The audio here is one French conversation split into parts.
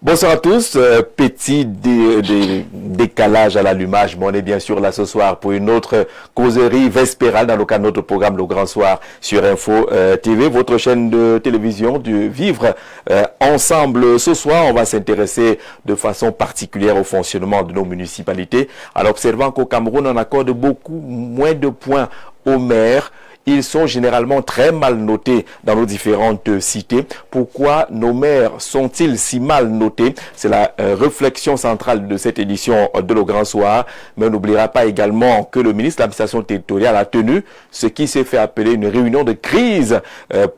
Bonsoir à tous. Petit décalage à l'allumage, mais on est bien sûr là ce soir pour une autre causerie vespérale dans le cadre de notre programme Le Grand Soir sur Info TV, votre chaîne de télévision du Vivre Ensemble. Ce soir, on va s'intéresser de façon particulière au fonctionnement de nos municipalités, en observant qu'au Cameroun, on accorde beaucoup moins de points aux maires. Ils sont généralement très mal notés dans nos différentes cités. Pourquoi nos maires sont-ils si mal notés? C'est la réflexion centrale de cette édition de Le Grand Soir. Mais on n'oubliera pas également que le ministre de l'administration territoriale a tenu ce qui s'est fait appeler une réunion de crise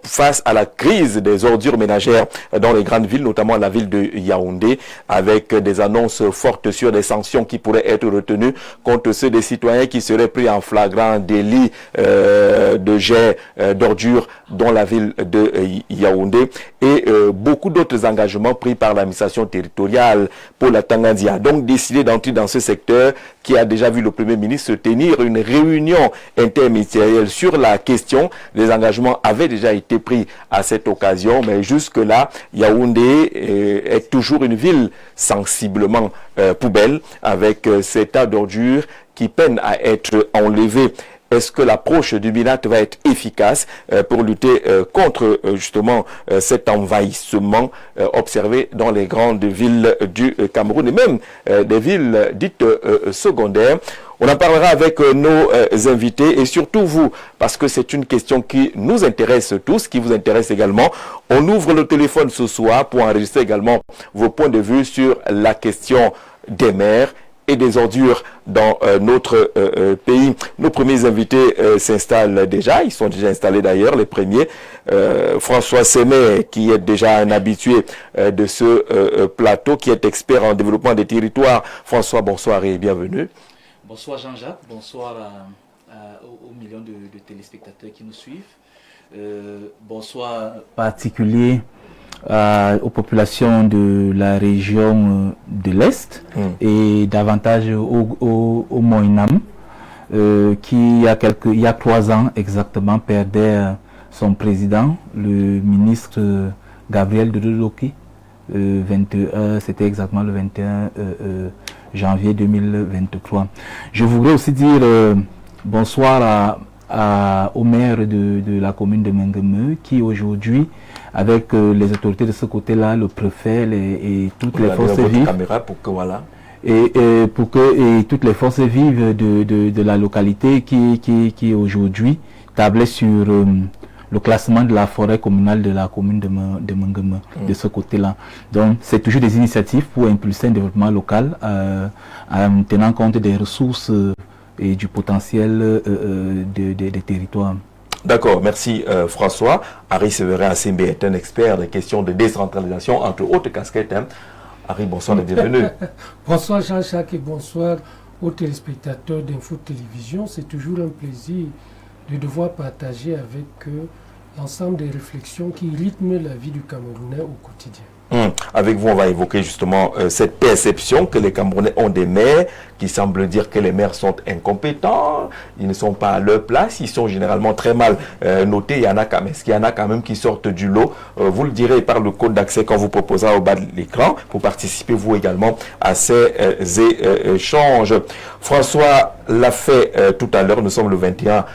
face à la crise des ordures ménagères dans les grandes villes, notamment la ville de Yaoundé, avec des annonces fortes sur des sanctions qui pourraient être retenues contre ceux des citoyens qui seraient pris en flagrant délit de jet d'ordures dans la ville de Yaoundé et beaucoup d'autres engagements pris par l'administration territoriale pour la Tangandia. Donc décidé d'entrer dans ce secteur qui a déjà vu le Premier ministre se tenir une réunion interministérielle sur la question. Les engagements avaient déjà été pris à cette occasion, mais jusque-là, Yaoundé est toujours une ville sensiblement poubelle avec ces tas d'ordures qui peinent à être enlevés. Est-ce que l'approche du MINAT va être efficace pour lutter contre justement cet envahissement observé dans les grandes villes du Cameroun et même des villes dites secondaires? On en parlera avec nos invités et surtout vous, parce que c'est une question qui nous intéresse tous, qui vous intéresse également. On ouvre le téléphone ce soir pour enregistrer également vos points de vue sur la question des maires et des ordures dans notre pays. Nos premiers invités s'installent déjà, ils sont déjà installés d'ailleurs, les premiers. François Sémé, qui est déjà un habitué de ce plateau, qui est expert en développement des territoires. François, bonsoir et bienvenue. Bonsoir Jean-Jacques, bonsoir aux millions de téléspectateurs qui nous suivent. Bonsoir particulier aux populations de la région de l'Est et davantage au Moyen-Nam qui il y a 3 ans exactement perdait son président, le ministre Gabriel Dodo-Doké. C'était exactement le 21 janvier 2023. Je voudrais aussi dire bonsoir au maire de la commune de Mengemeu qui aujourd'hui, avec les autorités de ce côté-là, le préfet et toutes les forces vives, et toutes les forces vives de la localité qui aujourd'hui tablaient sur le classement de la forêt communale de la commune de Mengemeu, de ce côté-là. Donc c'est toujours des initiatives pour impulser un développement local en tenant compte des ressources et du potentiel des territoires. D'accord, merci François. Harry Séverin Assembe est un expert des questions de décentralisation, entre autres casquettes. Harry, bonsoir et bienvenue. Bonsoir Jean-Jacques et bonsoir aux téléspectateurs d'Info Télévision. C'est toujours un plaisir de devoir partager avec l'ensemble des réflexions qui rythment la vie du Camerounais au quotidien. Avec vous, on va évoquer justement cette perception que les Camerounais ont des maires, qui semble dire que les maires sont incompétents, ils ne sont pas à leur place, ils sont généralement très mal notés. Il y en a quand même, est-ce qu'il y en a quand même qui sortent du lot? Vous le direz par le code d'accès qu'on vous proposera au bas de l'écran pour participer vous également à ces échanges. François l'a fait tout à l'heure, nous sommes le 21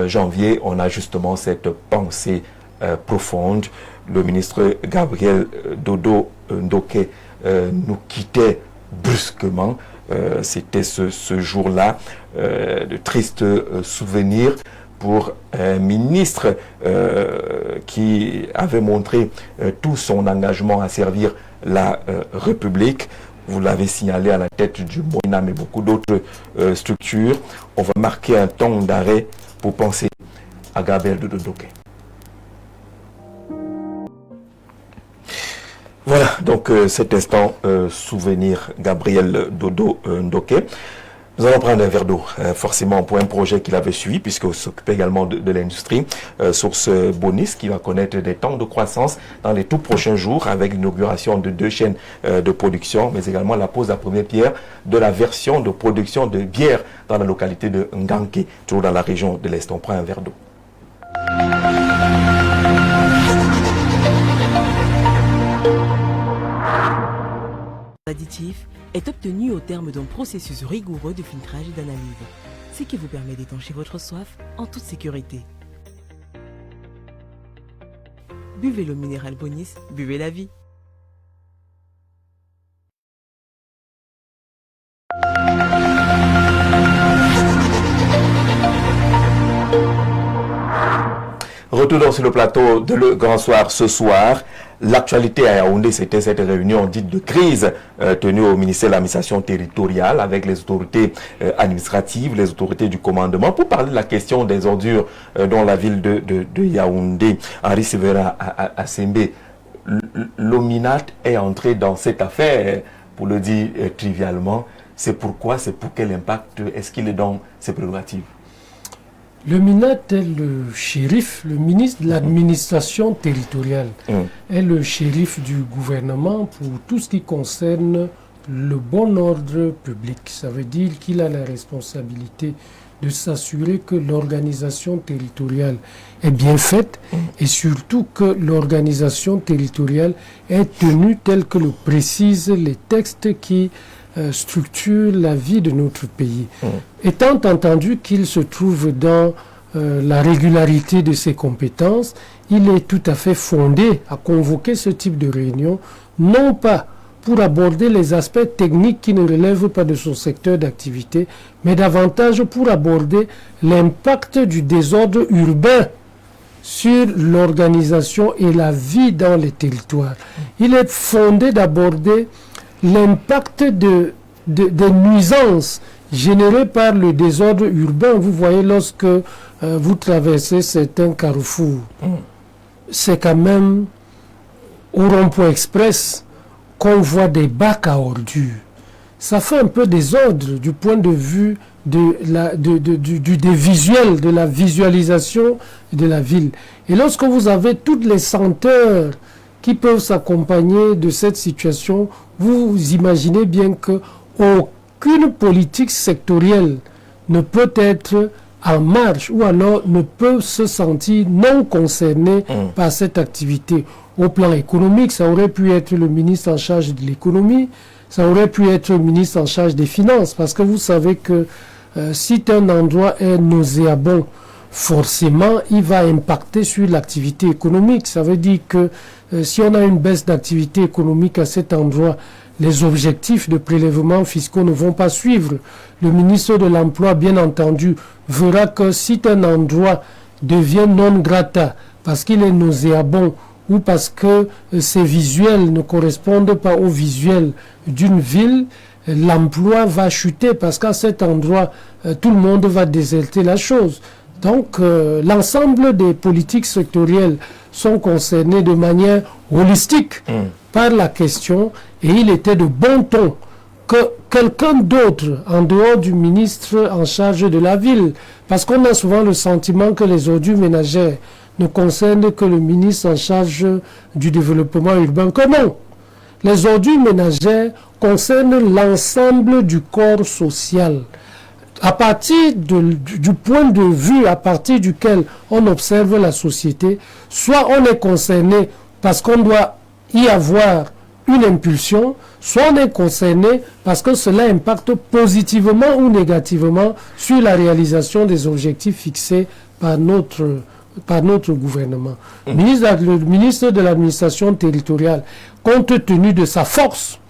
janvier, on a justement cette pensée profonde. Le ministre Gabriel Dodo-Doké nous quittait brusquement. C'était ce jour-là de tristes souvenirs pour un ministre qui avait montré tout son engagement à servir la République. Vous l'avez signalé à la tête du Moyen-Nam et beaucoup d'autres structures. On va marquer un temps d'arrêt pour penser à Gabriel Dodo-Doké. Voilà, donc cet instant souvenir Gabriel Dodo-Doké. Nous allons prendre un verre d'eau, forcément pour un projet qu'il avait suivi, puisqu'il s'occupait également de l'industrie, Source Bonis, qui va connaître des temps de croissance dans les tout prochains jours, avec l'inauguration de 2 chaînes de production, mais également la pose à première pierre de la version de production de bière dans la localité de Nganké, toujours dans la région de l'Est. On prend un verre d'eau. additif est obtenu au terme d'un processus rigoureux de filtrage et d'analyse, ce qui vous permet d'étancher votre soif en toute sécurité. Buvez l'eau minérale Bonis, buvez la vie. Retournons sur le plateau de Le Grand Soir ce soir. L'actualité à Yaoundé, c'était cette réunion dite de crise tenue au ministère de l'administration territoriale avec les autorités administratives, les autorités du commandement pour parler de la question des ordures dans la ville de Yaoundé. Henri Sévérin Assembe, l'OMINAT est entré dans cette affaire, pour le dire trivialement. C'est pourquoi, c'est pour quel impact est-ce qu'il est dans ses prérogatives? Le MINAT est le shérif, le ministre de l'administration territoriale, est le shérif du gouvernement pour tout ce qui concerne le bon ordre public. Ça veut dire qu'il a la responsabilité de s'assurer que l'organisation territoriale est bien faite et surtout que l'organisation territoriale est tenue telle que le précisent les textes qui structure la vie de notre pays. Étant entendu qu'il se trouve dans la régularité de ses compétences, il est tout à fait fondé à convoquer ce type de réunion, non pas pour aborder les aspects techniques qui ne relèvent pas de son secteur d'activité, mais davantage pour aborder l'impact du désordre urbain sur l'organisation et la vie dans les territoires. Il est fondé d'aborder l'impact des nuisances générées par le désordre urbain. Vous voyez, lorsque vous traversez certains carrefours, c'est quand même au rond-point express qu'on voit des bacs à ordures. Ça fait un peu désordre du point de vue des visuels, de la visualisation de la ville. Et lorsque vous avez toutes les senteurs qui peuvent s'accompagner de cette situation, vous imaginez bien qu'aucune politique sectorielle ne peut être en marche ou alors ne peut se sentir non concernée par cette activité. Au plan économique, ça aurait pu être le ministre en charge de l'économie, ça aurait pu être le ministre en charge des finances, parce que vous savez que si un endroit est nauséabond, forcément, il va impacter sur l'activité économique. Ça veut dire que si on a une baisse d'activité économique à cet endroit, les objectifs de prélèvements fiscaux ne vont pas suivre. Le ministre de l'Emploi, bien entendu, verra que si un endroit devient non grata parce qu'il est nauséabond ou parce que ses visuels ne correspondent pas aux visuels d'une ville, l'emploi va chuter parce qu'à cet endroit, tout le monde va déserter la chose. Donc, l'ensemble des politiques sectorielles sont concernées de manière holistique par la question, et il était de bon ton que quelqu'un d'autre, en dehors du ministre en charge de la ville, parce qu'on a souvent le sentiment que les ordures ménagères ne concernent que le ministre en charge du développement urbain, que non. Les ordures ménagères concernent l'ensemble du corps social. À partir du point de vue à partir duquel on observe la société, soit on est concerné parce qu'on doit y avoir une impulsion, soit on est concerné parce que cela impacte positivement ou négativement sur la réalisation des objectifs fixés par notre gouvernement. Le ministre de l'administration territoriale, compte tenu de sa force,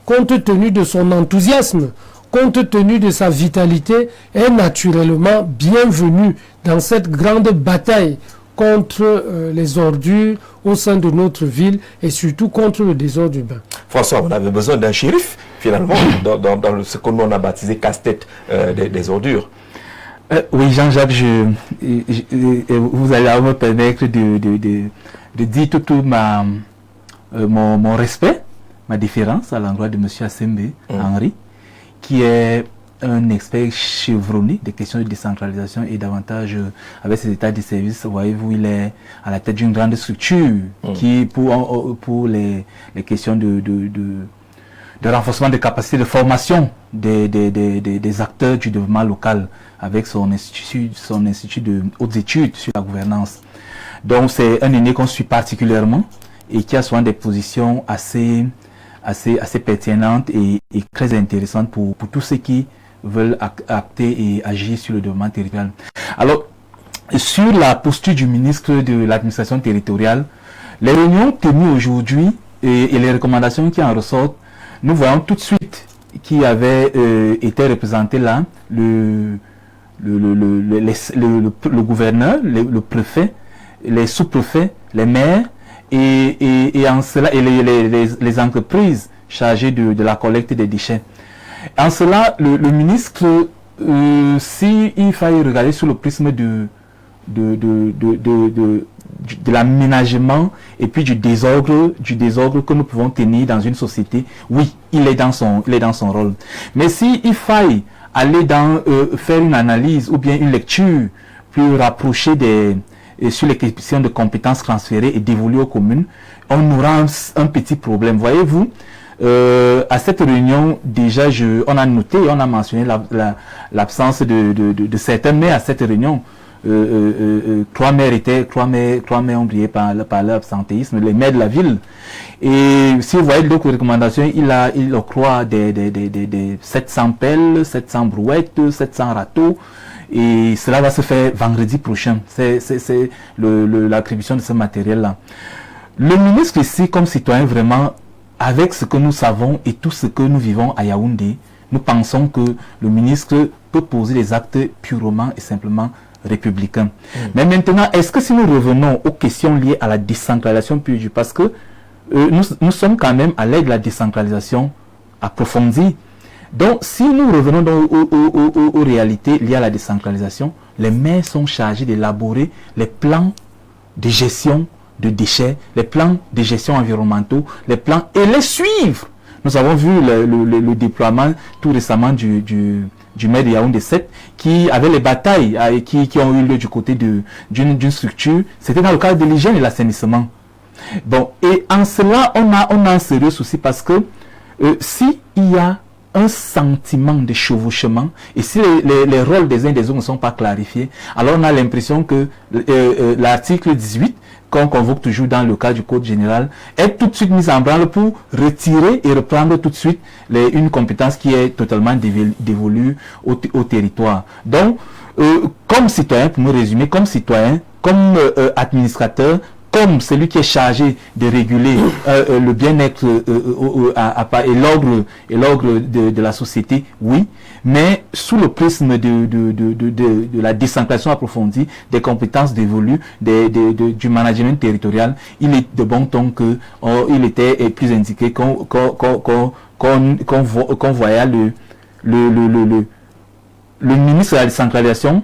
compte tenu de son enthousiasme, compte tenu de sa vitalité, est naturellement bienvenu dans cette grande bataille contre les ordures au sein de notre ville et surtout contre le désordre urbain. François, on avait besoin d'un shérif, finalement, dans ce qu'on a baptisé casse-tête des ordures. Oui, Jean-Jacques, vous allez me permettre de dire tout mon respect, ma différence à l'endroit de M. Assembe, Henri, qui est un expert chevronné des questions de décentralisation et davantage avec ses états de service. Voyez-vous, il est à la tête d'une grande structure qui, pour les questions de renforcement des capacités de formation des acteurs du développement local avec son institut de hautes études sur la gouvernance. Donc c'est un aîné qu'on suit particulièrement et qui a souvent des positions assez assez pertinente et très intéressante pour tous ceux qui veulent acter et agir sur le développement territorial. Alors, sur la posture du ministre de l'administration territoriale, les réunions tenues aujourd'hui et les recommandations qui en ressortent, nous voyons tout de suite qui avait été représenté là, le gouverneur, le préfet, les sous-préfets, les maires et en cela et les entreprises chargées de la collecte des déchets. En cela, le ministre, s'il faille regarder sous le prisme de l'aménagement et puis du désordre que nous pouvons tenir dans une société, oui, il est dans son rôle. Mais s'il faille aller faire une analyse ou bien une lecture plus rapprochée sur les questions de compétences transférées et dévolues aux communes, on aura un petit problème. Voyez-vous, à cette réunion, déjà, on a noté, on a mentionné l'absence de certains maires à cette réunion. 3 maires ont brillé par leur absentéisme, les maires de la ville. Et si vous voyez d'autres recommandations, il octroie des 700 pelles, 700 brouettes, 700 râteaux. Et cela va se faire vendredi prochain. C'est l'attribution de ce matériel-là. Le ministre ici, comme citoyen, vraiment, avec ce que nous savons et tout ce que nous vivons à Yaoundé, nous pensons que le ministre peut poser des actes purement et simplement républicains. Mais maintenant, est-ce que si nous revenons aux questions liées à la décentralisation pure, parce que nous sommes quand même à l'aide de la décentralisation approfondie. Donc, si nous revenons aux réalités liées à la décentralisation, les maires sont chargés d'élaborer les plans de gestion de déchets, les plans de gestion environnementaux, les plans et les suivre. Nous avons vu le déploiement tout récemment du maire de Yaoundé 7 qui avait les batailles qui ont eu lieu du côté d'une structure. C'était dans le cadre de l'hygiène et l'assainissement. Bon, et en cela, on a un sérieux souci parce que si il y a un sentiment de chevauchement et si les rôles des uns et des autres ne sont pas clarifiés, alors on a l'impression que l'article 18 qu'on convoque toujours dans le cas du Code général, est tout de suite mise en branle pour retirer et reprendre tout de suite une compétence qui est totalement dévolue au territoire. Donc, comme citoyen, pour me résumer, comme citoyen, comme administrateur, comme celui qui est chargé de réguler le bien-être et l'ordre de la société, oui, mais sous le prisme de la décentralisation approfondie, des compétences dévolues, du management territorial, il est de bon ton que il était plus indiqué qu'on voyait le ministre de la décentralisation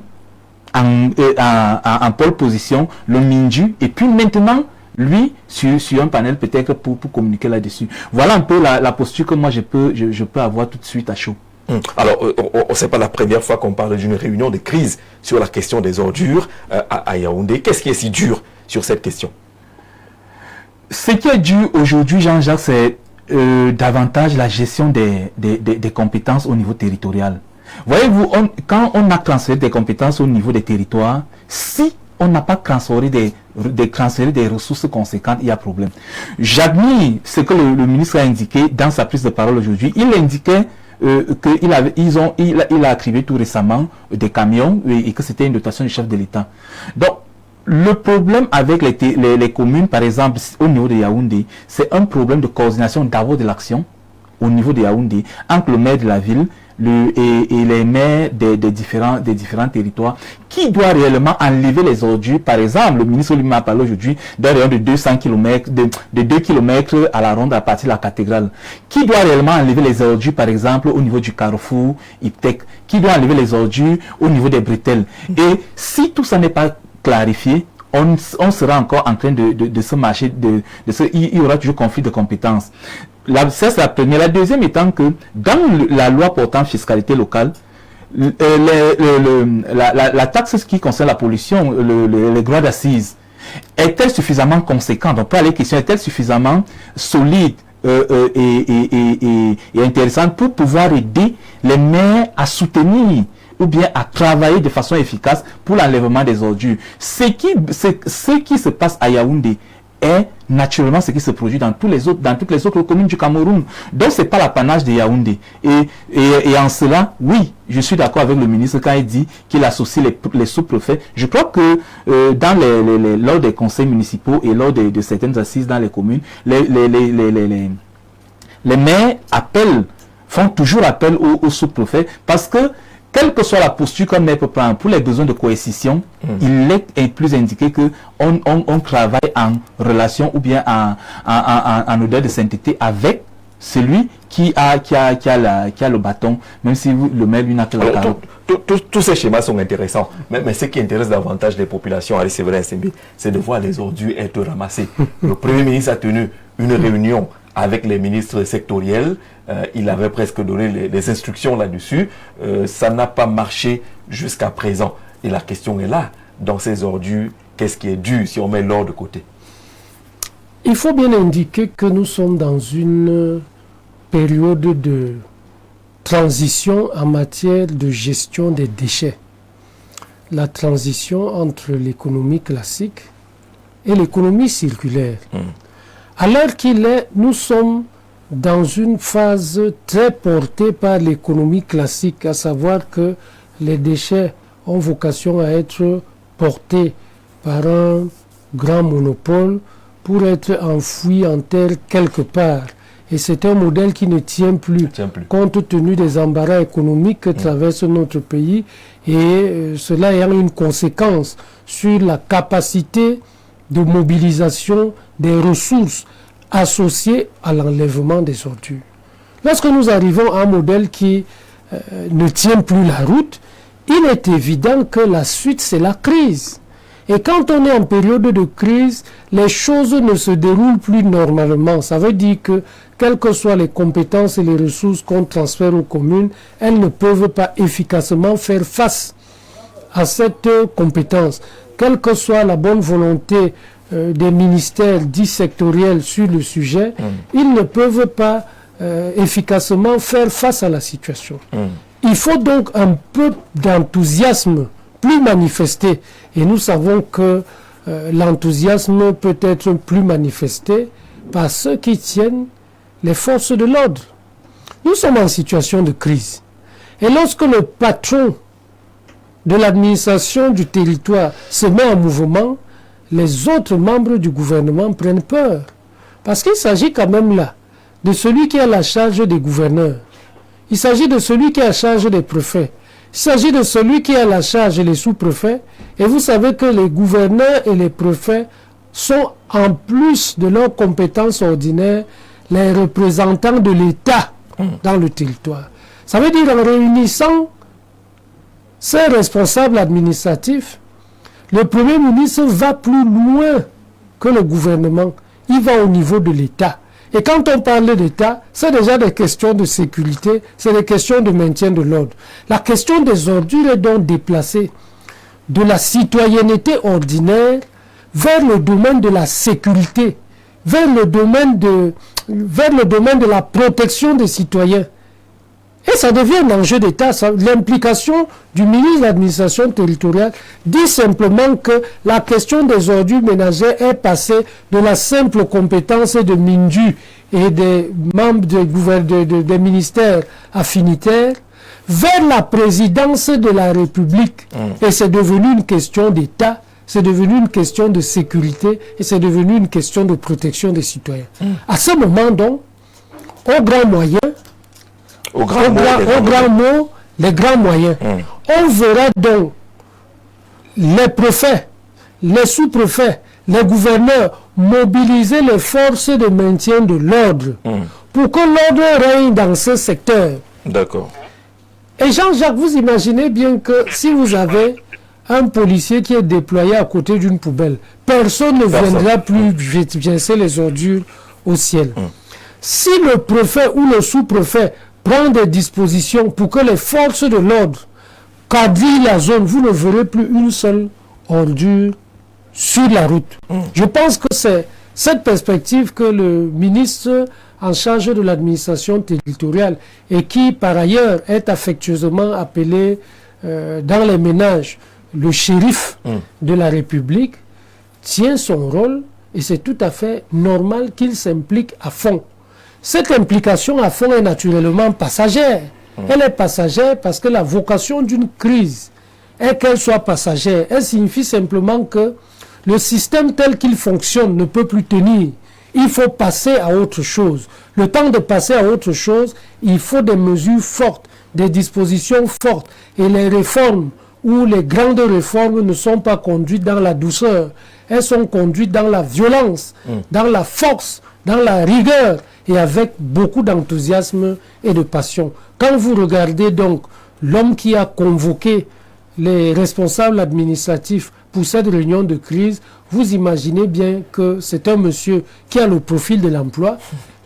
en pole position, le Minju, et puis maintenant, lui, sur un panel peut-être pour communiquer là-dessus. Voilà un peu la posture que moi je peux avoir tout de suite à chaud. Alors, c'est pas la première fois qu'on parle d'une réunion de crise sur la question des ordures à Yaoundé. Qu'est-ce qui est si dur sur cette question? Ce qui est dur aujourd'hui, Jean-Jacques, c'est davantage la gestion des compétences au niveau territorial. Voyez-vous, quand on a transféré des compétences au niveau des territoires, si on n'a pas transféré des ressources conséquentes, il y a problème. J'admire ce que le ministre a indiqué dans sa prise de parole aujourd'hui. Il indiquait qu'il a attribué tout récemment des camions et que c'était une dotation du chef de l'État. Donc, le problème avec les communes, par exemple, au niveau de Yaoundé, c'est un problème de coordination d'abord de l'action au niveau de Yaoundé entre le maire de la ville et les maires des différents territoires qui doit réellement enlever les ordures. Par exemple, le ministre lui m'a parlé aujourd'hui d'un rayon de 200 km, de 2 km à la ronde à partir de la cathédrale. Qui doit réellement enlever les ordures, par exemple, au niveau du carrefour Iptec? Qui doit enlever les ordures au niveau des bretelles? Et si tout ça n'est pas clarifié, on sera encore en train de se marcher, il y aura toujours conflit de compétences. Ça, c'est la première. La deuxième étant que dans la loi portant fiscalité locale, la taxe qui concerne la pollution, les droits d'assises, est-elle suffisamment conséquente? On peut aller question, est-elle suffisamment solide et intéressante pour pouvoir aider les maires à soutenir ou bien à travailler de façon efficace pour l'enlèvement des ordures? Ce qui se passe à Yaoundé est naturellement ce qui se produit dans toutes les autres communes du Cameroun. Donc c'est pas l'apanage de Yaoundé. Et en cela, oui, je suis d'accord avec le ministre quand il dit qu'il associe les sous-préfets. Je crois que lors des conseils municipaux et lors de certaines assises dans les communes, les maires font toujours appel aux sous-préfets parce que quelle que soit la posture qu'un maire peut prendre pour les besoins de coercition, il est plus indiqué qu'on travaille en relation ou bien en odeur de sainteté avec celui qui a le bâton, même si le maire lui n'a que la carotte. Tous ces schémas sont intéressants, mais ce qui intéresse davantage les populations, c'est vrai, c'est de voir les ordures être ramassées. Le Premier ministre a tenu une réunion avec les ministres sectoriels, il avait presque donné les instructions là-dessus. Ça n'a pas marché jusqu'à présent. Et la question est là, dans ces ordures, qu'est-ce qui est dû si on met l'or de côté? Il faut bien indiquer que nous sommes dans une période de transition en matière de gestion des déchets. La transition entre l'économie classique et l'économie circulaire. À l'heure qu'il est, nous sommes dans une phase très portée par l'économie classique, à savoir que les déchets ont vocation à être portés par un grand monopole pour être enfouis en terre quelque part. Et c'est un modèle qui ne tient plus, compte tenu des embarras économiques que traverse notre pays, et cela ayant une conséquence sur la capacité de mobilisation des ressources associées à l'enlèvement des ordures. Lorsque nous arrivons à un modèle qui ne tient plus la route, il est évident que la suite, c'est la crise. Et quand on est en période de crise, les choses ne se déroulent plus normalement. Ça veut dire que, quelles que soient les compétences et les ressources qu'on transfère aux communes, elles ne peuvent pas efficacement faire face à cette compétence. Quelle que soit la bonne volonté des ministères dits sectoriels sur le sujet, ils ne peuvent pas efficacement faire face à la situation. Il faut donc un peu d'enthousiasme plus manifesté. Et nous savons que l'enthousiasme peut être plus manifesté par ceux qui tiennent les forces de l'ordre. Nous sommes en situation de crise. Et lorsque le patron de l'administration du territoire se met en mouvement, les autres membres du gouvernement prennent peur. Parce qu'il s'agit quand même là de celui qui a la charge des gouverneurs. Il s'agit de celui qui a la charge des préfets. Il s'agit de celui qui a la charge des sous-préfets. Et vous savez que les gouverneurs et les préfets sont, en plus de leurs compétences ordinaires, les représentants de l'État dans le territoire. Ça veut dire en réunissant ces responsables administratifs, le Premier ministre va plus loin que le gouvernement. Il va au niveau de l'État. Et quand on parle d'État, c'est déjà des questions de sécurité, c'est des questions de maintien de l'ordre. La question des ordures est donc déplacée de la citoyenneté ordinaire vers le domaine de la sécurité, vers le domaine de la protection des citoyens. Et ça devient un enjeu d'État. L'implication du ministre de l'administration territoriale dit simplement que la question des ordures ménagères est passée de la simple compétence de Mindu et des membres des ministères affinitaires vers la présidence de la République. Et c'est devenu une question d'État, c'est devenu une question de sécurité et c'est devenu une question de protection des citoyens. À ce moment donc, au grand moyen, les grands moyens. On verra donc les préfets, les sous-préfets, les gouverneurs mobiliser les forces de maintien de l'ordre pour que l'ordre règne dans ce secteur. D'accord. Et Jean-Jacques, vous imaginez bien que si vous avez un policier qui est déployé à côté d'une poubelle, personne ne viendra plus jeter les ordures au ciel. Si le préfet ou le sous-préfet prend des dispositions pour que les forces de l'ordre quadrillent la zone, vous ne verrez plus une seule ordure sur la route. Je pense que c'est cette perspective que le ministre en charge de l'administration territoriale et qui par ailleurs est affectueusement appelé dans les ménages le shérif de la République tient son rôle et c'est tout à fait normal qu'il s'implique à fond. Cette implication à fond est naturellement passagère. Elle est passagère parce que la vocation d'une crise est qu'elle soit passagère. Elle signifie simplement que le système tel qu'il fonctionne ne peut plus tenir. Il faut passer à autre chose. Le temps de passer à autre chose, il faut des mesures fortes, des dispositions fortes. Et les réformes ou les grandes réformes ne sont pas conduites dans la douceur. Elles sont conduites dans la violence, dans la force, dans la rigueur et avec beaucoup d'enthousiasme et de passion. Quand vous regardez donc l'homme qui a convoqué les responsables administratifs pour cette réunion de crise, vous imaginez bien que c'est un monsieur qui a le profil de l'emploi,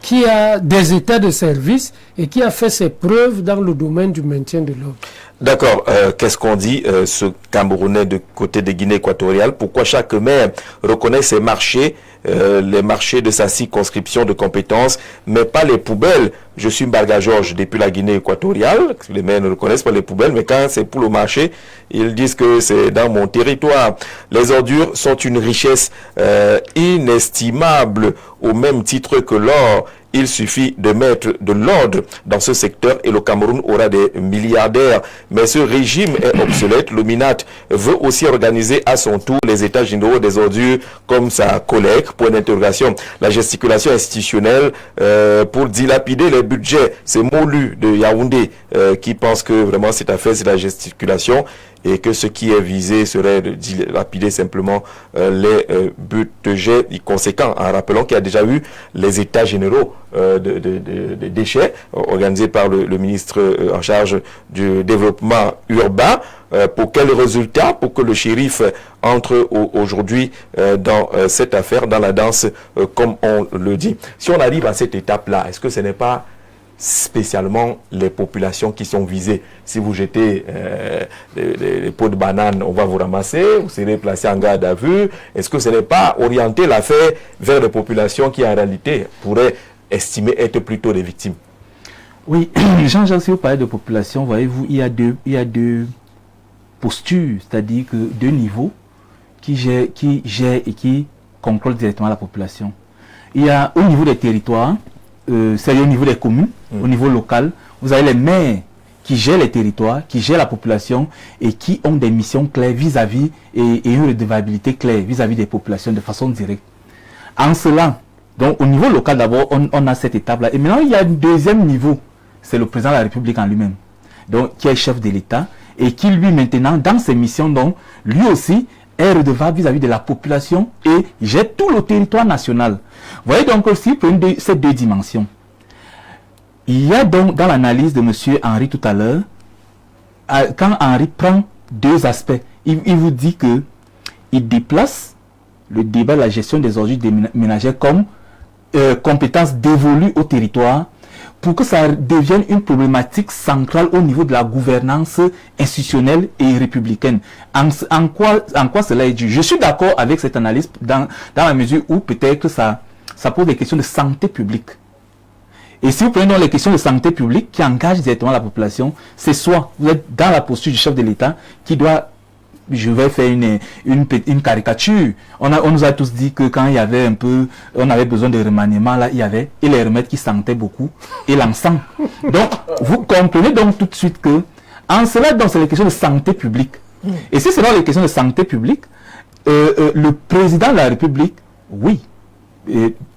qui a des états de service et qui a fait ses preuves dans le domaine du maintien de l'ordre. D'accord. Qu'est-ce qu'on dit, ce Camerounais de côté de Guinée équatoriale? Pourquoi chaque maire reconnaît ses marchés, les marchés de sa circonscription de compétences, mais pas les poubelles? Je suis Mbarga Georges depuis la Guinée équatoriale. Les maires ne reconnaissent pas les poubelles, mais quand c'est pour le marché, ils disent que c'est dans mon territoire. Les ordures sont une richesse inestimable au même titre que l'or. Il suffit de mettre de l'ordre dans ce secteur et le Cameroun aura des milliardaires. Mais ce régime est obsolète. Le MINAT veut aussi organiser à son tour les états généraux des ordures comme sa collègue. Point d'interrogation. La gesticulation institutionnelle pour dilapider les budgets. C'est Molu de Yaoundé qui pense que vraiment cette affaire c'est la gesticulation et que ce qui est visé serait de dilapider simplement les budgets conséquents. En rappelant qu'il y a déjà eu les états généraux de déchets organisés par le ministre en charge du développement urbain. Pour quel résultat? Pour que le shérif entre aujourd'hui dans cette affaire, dans la danse, comme on le dit. Si on arrive à cette étape-là, est-ce que ce n'est pas spécialement les populations qui sont visées? Si vous jetez les pots de banane, on va vous ramasser, vous serez placé en garde à vue. Est-ce que ce n'est pas orienter l'affaire vers les populations qui en réalité pourraient estimer être plutôt des victimes? Oui, Jean-Jacques, si vous parlez de population, voyez-vous, il y a deux postures, c'est-à-dire que deux niveaux qui gèrent et qui contrôlent directement la population. Il y a au niveau des territoires, c'est-à-dire au niveau des communes, au niveau local, vous avez les maires qui gèrent les territoires, qui gèrent la population et qui ont des missions claires vis-à-vis et une redevabilité claire vis-à-vis des populations de façon directe. En cela, donc au niveau local d'abord, on a cette étape-là. Et maintenant, il y a un deuxième niveau, c'est le président de la République en lui-même, donc qui est chef de l'État et qui lui maintenant, dans ses missions, donc, lui aussi, est redevable vis-à-vis de la population et gère tout le territoire national. Vous voyez donc aussi pour ces deux dimensions. Il y a donc dans l'analyse de M. Henry tout à l'heure, quand Henry prend deux aspects, il vous dit que il déplace le débat de la gestion des ordures ménagères comme compétence dévolue au territoire pour que ça devienne une problématique centrale au niveau de la gouvernance institutionnelle et républicaine. En quoi cela est dû? Je suis d'accord avec cette analyse dans la mesure où peut-être ça pose des questions de santé publique. Et si vous prenez les questions de santé publique qui engagent directement la population, c'est soit vous êtes dans la posture du chef de l'État qui doit, je vais faire une caricature. On nous a tous dit que quand il y avait on avait besoin de remaniement, là, il y avait et les remèdes qui sentaient beaucoup et l'encens. Donc, vous comprenez donc tout de suite que, en cela, donc, c'est les questions de santé publique. Et si c'est dans les questions de santé publique, le président de la République, oui,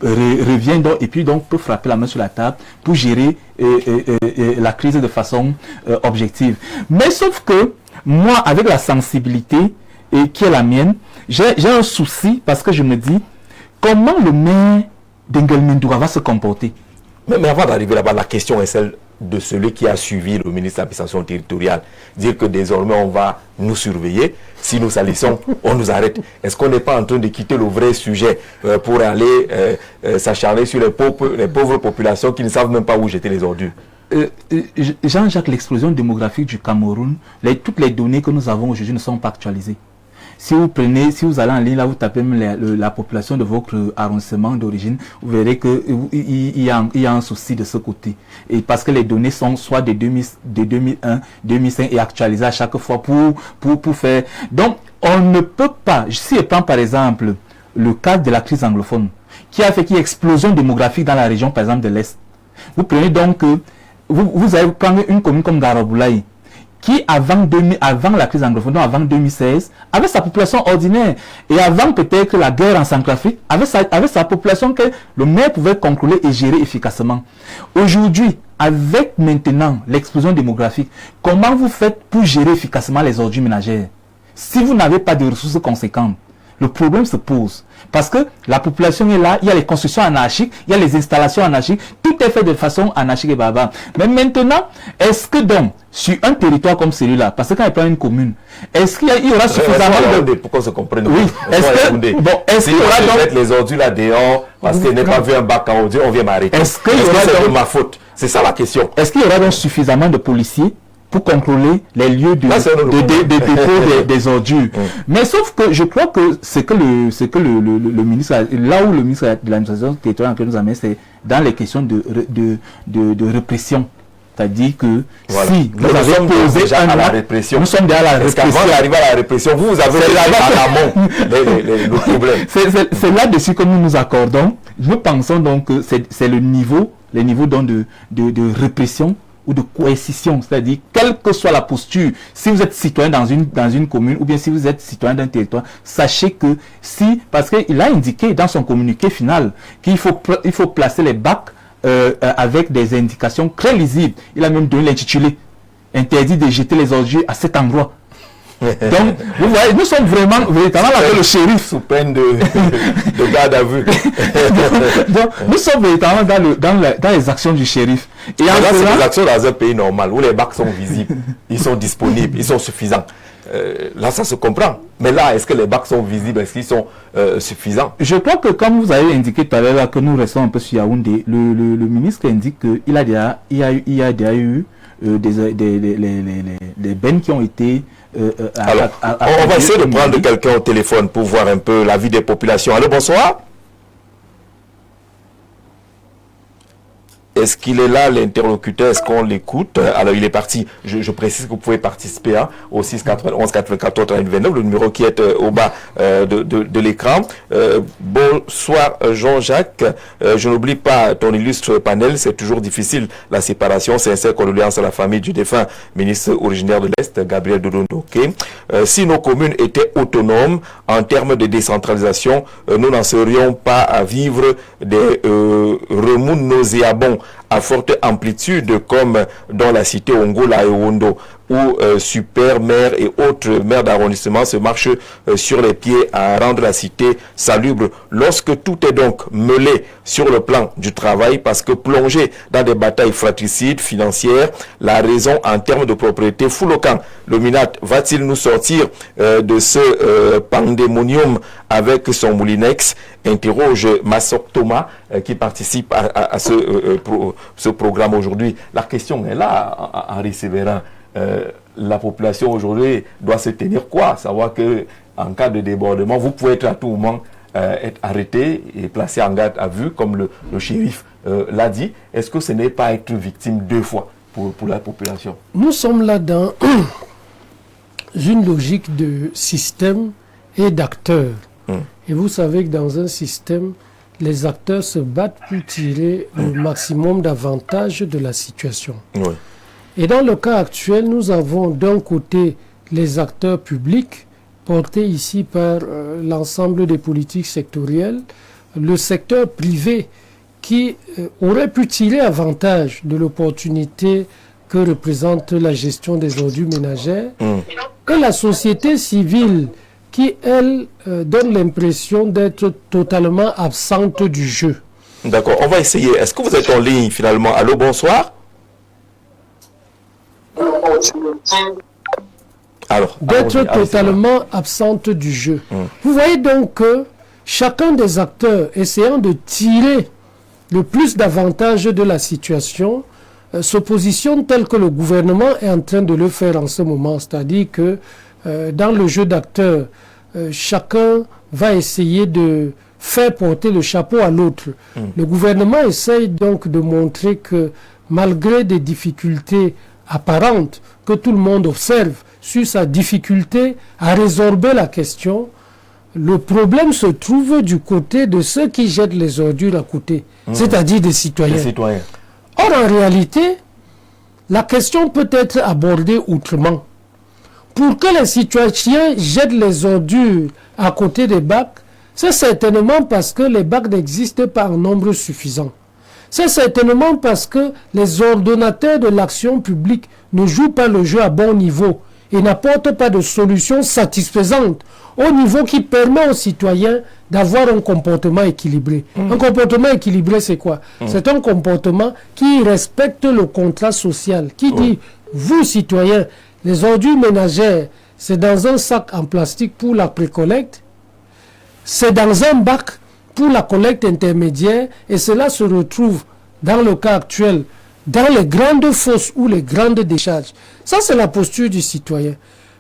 revient donc et puis donc peut frapper la main sur la table pour gérer la crise de façon objective. Mais sauf que moi, avec la sensibilité qui est la mienne, j'ai un souci parce que je me dis comment le maire d'Engelmendoura va se comporter. Mais avant d'arriver là-bas, la question est celle de celui qui a suivi le ministre de l'administration territoriale. Dire que désormais on va nous surveiller, si nous salissons, on nous arrête. Est-ce qu'on n'est pas en train de quitter le vrai sujet pour aller s'acharner sur les pauvres populations qui ne savent même pas où jeter les ordures? Jean-Jacques, l'explosion démographique du Cameroun, toutes les données que nous avons aujourd'hui ne sont pas actualisées. Si vous allez en ligne, là, vous tapez même la population de votre arrondissement d'origine, vous verrez qu'il y a un souci de ce côté. Et parce que les données sont soit de 2001, 2005 et actualisées à chaque fois pour faire. Donc, on ne peut pas, si je prends par exemple le cas de la crise anglophone, qui a fait qu'il y ait explosion démographique dans la région, par exemple, de l'Est. Vous prenez donc, vous allez prendre une commune comme Garaboulaye, qui avant la crise anglophone, donc avant 2016, avait sa population ordinaire. Et avant peut-être la guerre en Centrafrique, avait sa population que le maire pouvait contrôler et gérer efficacement. Aujourd'hui, avec maintenant l'explosion démographique, comment vous faites pour gérer efficacement les ordures ménagères? Si vous n'avez pas de ressources conséquentes, le problème se pose. Parce que la population est là, il y a les constructions anarchiques, il y a les installations anarchiques, tout est fait de façon anarchique et barbare. Mais maintenant, est-ce que donc, sur un territoire comme celui-là, parce que quand il prend une commune, est-ce qu'il y aura suffisamment de... Pour qu'on se comprenne. Oui, est-ce qu'il y aura donc... les ordures là dehors, parce que je n'ai pas vu un bac à ordures, on vient m'arrêter. Est-ce qu'il y aura c'est de ma faute? C'est ça la question. Est-ce qu'il y aura donc suffisamment de policiers pour contrôler les lieux de dépôt des ordures? Mais sauf que je crois que c'est que le ministre, là où le ministre de l'administration territoriale que nous amène, c'est dans les questions de répression. C'est-à-dire que voilà. Si vous avez posé déjà à la répression, nous sommes déjà à la répression. Parce qu'avant d'arriver à la répression, vous avez le problème. C'est là-dessus que nous nous accordons. Nous pensons donc que c'est les niveaux donc de répression ou de coercition, c'est-à-dire quelle que soit la posture, si vous êtes citoyen dans une commune ou bien si vous êtes citoyen d'un territoire, sachez que parce qu'il a indiqué dans son communiqué final qu'il faut placer les bacs avec des indications très lisibles. Il a même donné l'intitulé interdit de jeter les ordures à cet endroit. Donc, vous voyez, nous sommes véritablement avec le shérif. Sous peine de garde à vue. donc, nous sommes véritablement dans les actions du shérif. Et là, c'est des actions dans un pays normal où les bacs sont visibles, ils sont disponibles, ils sont suffisants. Là, ça se comprend. Mais là, est-ce que les bacs sont visibles? Est-ce qu'ils sont suffisants? Je crois que, comme vous avez indiqué tout à l'heure, que nous restons un peu sur Yaoundé, le ministre indique qu'il y a déjà eu des bennes qui ont été... Alors, on va essayer de prendre quelqu'un au téléphone pour voir un peu la vie des populations. Allô, bonsoir. Est-ce qu'il est là, l'interlocuteur? Est-ce qu'on l'écoute? Alors, il est parti. Je précise que vous pouvez participer au 691 94 29, le numéro qui est au bas de l'écran. Bonsoir, Jean-Jacques. Je n'oublie pas ton illustre panel. C'est toujours difficile, la séparation. Sincère condoléances à la famille du défunt ministre originaire de l'Est, Gabriel Dodondoké. Si nos communes étaient autonomes en termes de décentralisation, nous n'en serions pas à vivre des remous nauséabonds à forte amplitude comme dans la cité Ongola et Wondo, où super maires et autres maires d'arrondissement se marchent sur les pieds à rendre la cité salubre. Lorsque tout est donc mêlé sur le plan du travail, parce que plongé dans des batailles fratricides financières, la raison en termes de propriété fout le camp. Le MINAT va-t-il nous sortir de ce pandémonium avec son moulinex? Interroge Massok Thomas qui participe à ce programme aujourd'hui. La question est là, Henri Sévérin. La population aujourd'hui doit se tenir quoi? Savoir que en cas de débordement, vous pouvez être à tout moment être arrêté et placé en garde à vue, comme le shérif l'a dit. Est-ce que ce n'est pas être victime deux fois pour la population? Nous sommes là dans une logique de système et d'acteurs. Et vous savez que dans un système, les acteurs se battent pour tirer le maximum d'avantages de la situation. Oui. Et dans le cas actuel, nous avons d'un côté les acteurs publics, portés ici par l'ensemble des politiques sectorielles, le secteur privé qui aurait pu tirer avantage de l'opportunité que représente la gestion des ordures ménagères, et la société civile qui, elle, donne l'impression d'être totalement absente du jeu. D'accord, on va essayer. Est-ce que vous êtes en ligne finalement? Allô, bonsoir. Alors, d'être totalement absente du jeu. Vous voyez donc que chacun des acteurs essayant de tirer le plus d'avantages de la situation se positionne tel que le gouvernement est en train de le faire en ce moment. C'est-à-dire que dans le jeu d'acteurs, chacun va essayer de faire porter le chapeau à l'autre. Le gouvernement essaye donc de montrer que malgré des difficultés apparente que tout le monde observe sur sa difficulté à résorber la question, le problème se trouve du côté de ceux qui jettent les ordures à côté, c'est-à-dire des citoyens. Or, en réalité, la question peut être abordée autrement. Pour que les citoyens jettent les ordures à côté des bacs, c'est certainement parce que les bacs n'existent pas en nombre suffisant. C'est certainement parce que les ordonnateurs de l'action publique ne jouent pas le jeu à bon niveau et n'apportent pas de solutions satisfaisantes au niveau qui permet aux citoyens d'avoir un comportement équilibré. Un comportement équilibré, c'est quoi? C'est un comportement qui respecte le contrat social, qui dit, vous citoyens, les ordures ménagères, c'est dans un sac en plastique pour la précollecte, c'est dans un bac pour la collecte intermédiaire, et cela se retrouve, dans le cas actuel, dans les grandes fosses ou les grandes décharges. Ça, c'est la posture du citoyen.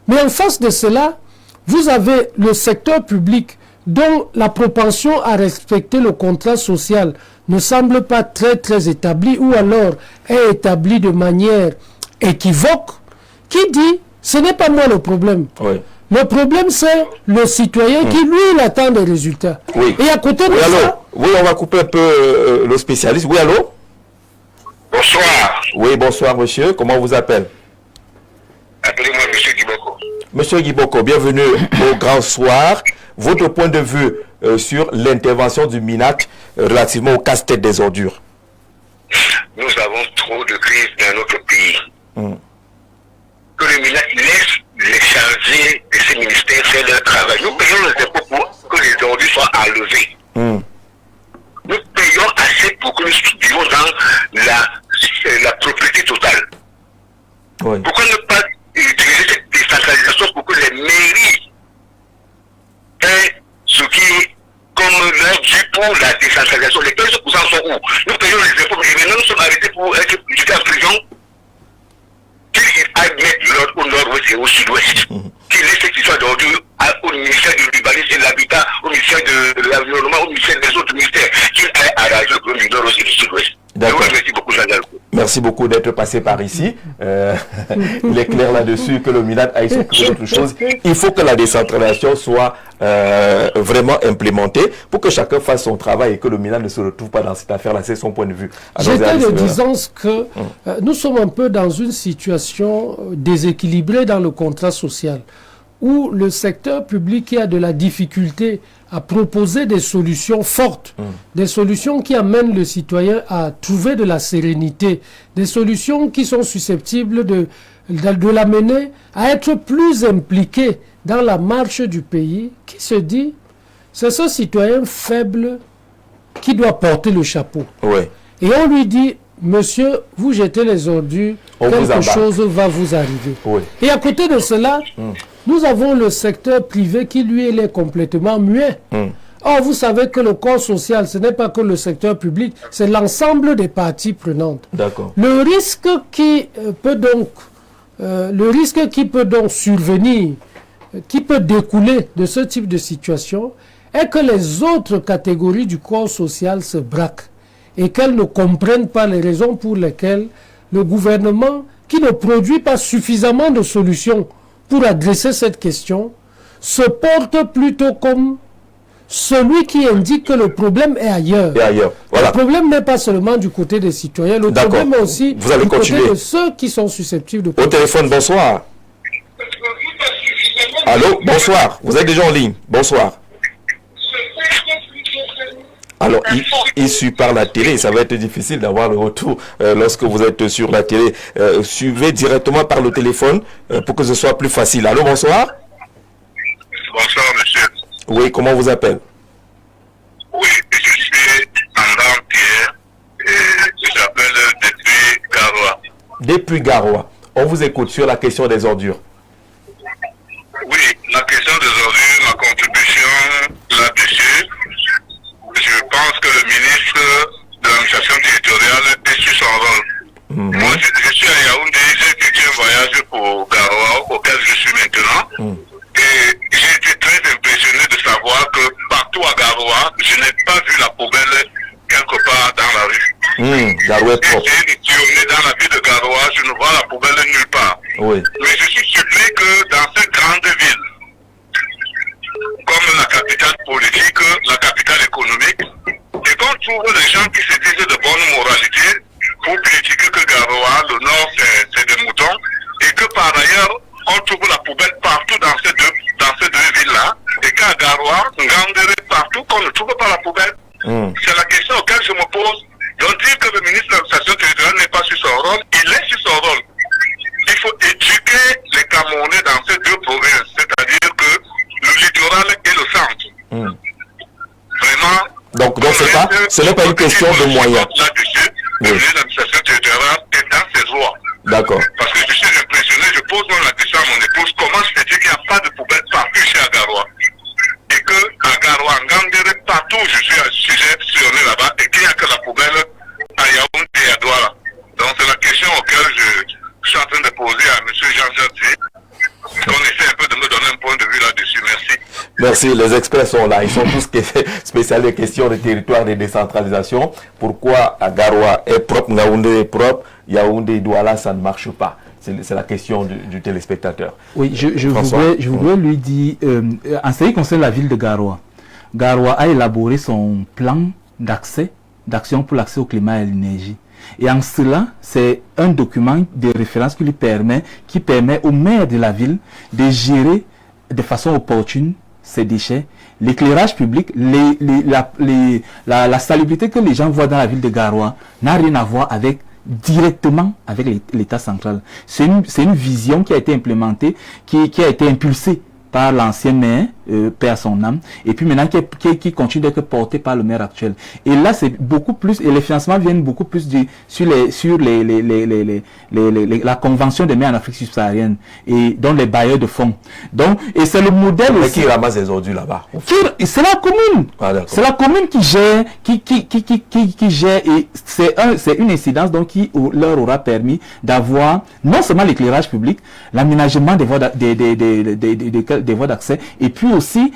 Mais en face de cela, vous avez le secteur public dont la propension à respecter le contrat social ne semble pas très établie, ou alors est établie de manière équivoque, qui dit, ce n'est pas moi le problème. Le problème, c'est le citoyen qui, lui, il attend des résultats. Et à côté de ça... Oui, on va couper un peu le spécialiste. Oui, allô? Bonsoir. Oui, bonsoir, monsieur. Comment on vous appelle? Appelez-moi monsieur Guiboko. Monsieur Guiboko, bienvenue au Grand Soir. Votre point de vue sur l'intervention du MINAC relativement au casse-tête des ordures. Nous avons trop de crises dans notre pays. Que le MINAC laisse les chargés de ces ministères faire leur travail. Nous payons les impôts pour que les ordures soient enlevées. Nous payons assez pour que nous vivions dans la propriété totale. Pourquoi ne pas utiliser cette décentralisation pour que les mairies aient ce qui est comme leur dû pour la décentralisation? Les 15% sont où? Nous payons les impôts et maintenant nous sommes arrêtés pour être jusqu'à prison. Qu'ils admettent l'ordre au nord-ouest et au sud-ouest. Qu'ils laissent cette histoire d'ordure au ministère de l'urbanisme et de l'habitat, au ministère de l'environnement, au ministère des autres ministères, qu'ils aient arrangé le problème du nord-ouest et du sud-ouest. Merci beaucoup, Jean-Jacques. Merci beaucoup d'être passé par ici. Il est clair là-dessus que le MINAC aille s'occuper d'autre chose. Il faut que la décentralisation soit vraiment implémentée pour que chacun fasse son travail et que le MINAC ne se retrouve pas dans cette affaire-là. C'est son point de vue. J'étais de disant que nous sommes un peu dans une situation déséquilibrée dans le contrat social, où le secteur public qui a de la difficulté à proposer des solutions fortes, des solutions qui amènent le citoyen à trouver de la sérénité, des solutions qui sont susceptibles de l'amener à être plus impliqué dans la marche du pays, qui se dit, c'est ce citoyen faible qui doit porter le chapeau. Et on lui dit, monsieur, vous jetez les ordures, quelque chose va vous arriver. Et à côté de cela, nous avons le secteur privé qui, lui, il est complètement muet. Or, vous savez que le corps social, ce n'est pas que le secteur public, c'est l'ensemble des parties prenantes. Le risque qui peut donc survenir, qui peut découler de ce type de situation, est que les autres catégories du corps social se braquent et qu'elles ne comprennent pas les raisons pour lesquelles le gouvernement, qui ne produit pas suffisamment de solutions pour adresser cette question, se porte plutôt comme celui qui indique que le problème est ailleurs. Le problème n'est pas seulement du côté des citoyens, le problème est aussi du côté de ceux qui sont susceptibles de... Au téléphone, bonsoir. Allô, bonsoir. Vous êtes déjà en ligne. Bonsoir. Alors, issu par la télé, ça va être difficile d'avoir le retour lorsque vous êtes sur la télé. Suivez directement par le téléphone pour que ce soit plus facile. Allô, bonsoir. Bonsoir, monsieur. Oui, comment on vous appelle? Oui, je suis André Pierre et j'appelle depuis Garoua. Depuis Garoua. On vous écoute sur la question des ordures. Oui, la question des ordures, ma contribution là-dessus, je pense que le ministre de l'administration territoriale est sur son rôle. Moi, je suis à Yaoundé, j'ai effectué un voyage pour Garoua, auquel je suis maintenant. Et j'ai été très impressionné de savoir que partout à Garoua, je n'ai pas vu la poubelle quelque part dans la rue. Garoua est propre. J'ai été dans la ville de Garoua, je ne vois la poubelle nulle part. Mais je suis surpris que dans cette grande ville, comme la capitale, trouve des gens qui se disent de bonne moralité pour critiquer que Garoua, le nord, c'est des moutons, et que par ailleurs, on trouve la poubelle partout dans ces deux villes-là, et qu'à Garoua, Ngandéré, partout, qu'on ne trouve pas la poubelle. C'est la question auquel je me pose. Donc dire que le ministre de l'administration territoriale n'est pas sur son rôle, il est sur son rôle. Il faut éduquer les Camerounais dans ces deux provinces, c'est-à-dire que le littoral et le centre. Vraiment. Donc ce n'est pas une question de moyens. Là-dessus, le ministre de l'administration territoriale est dans ses droits. D'accord. Parce que je suis impressionné, je pose même la question à mon épouse, comment se fait-il qu'il n'y a pas de poubelle partout chez Agaroua? Et que Agaroua, Ngandéré, partout où je suis sillonné là-bas, et qu'il n'y a que la poubelle à Yaoundé et à Douala. Donc c'est la question auquel je suis en train de poser à M. Jean-Jacques, qu'on essaie un peu de me donner un point de vue là-dessus. Merci. Merci, les experts sont là, ils sont tous spécialistes des questions de territoire de décentralisation. Pourquoi Agaroua est propre, Ngaoundé est propre, Yaoundé et Douala, ça ne marche pas? C'est la question du téléspectateur. Oui, je voudrais lui dire, en ce qui concerne la ville de Garoua, Garoua a élaboré son plan d'action pour l'accès au climat et à l'énergie. Et en cela, c'est un document de référence qui permet au maire de la ville de gérer de façon opportune ces déchets, l'éclairage public, la salubrité que les gens voient dans la ville de Garoua n'a rien à voir directement avec l'État central. C'est une vision qui a été implémentée, qui a été impulsée par l'ancien maire, père son âme, et puis maintenant qui continue d'être porté par le maire actuel. Et là, c'est beaucoup plus, et les financements viennent beaucoup plus sur la convention des maires en Afrique subsaharienne, et dans les bailleurs de fonds. Donc, et c'est le modèle mais aussi. Qui ramasse les ordures là-bas? C'est la commune. C'est la commune qui gère, qui gère, et c'est une incidence donc qui leur aura permis d'avoir non seulement l'éclairage public, l'aménagement des voies d'accès, et puis aussi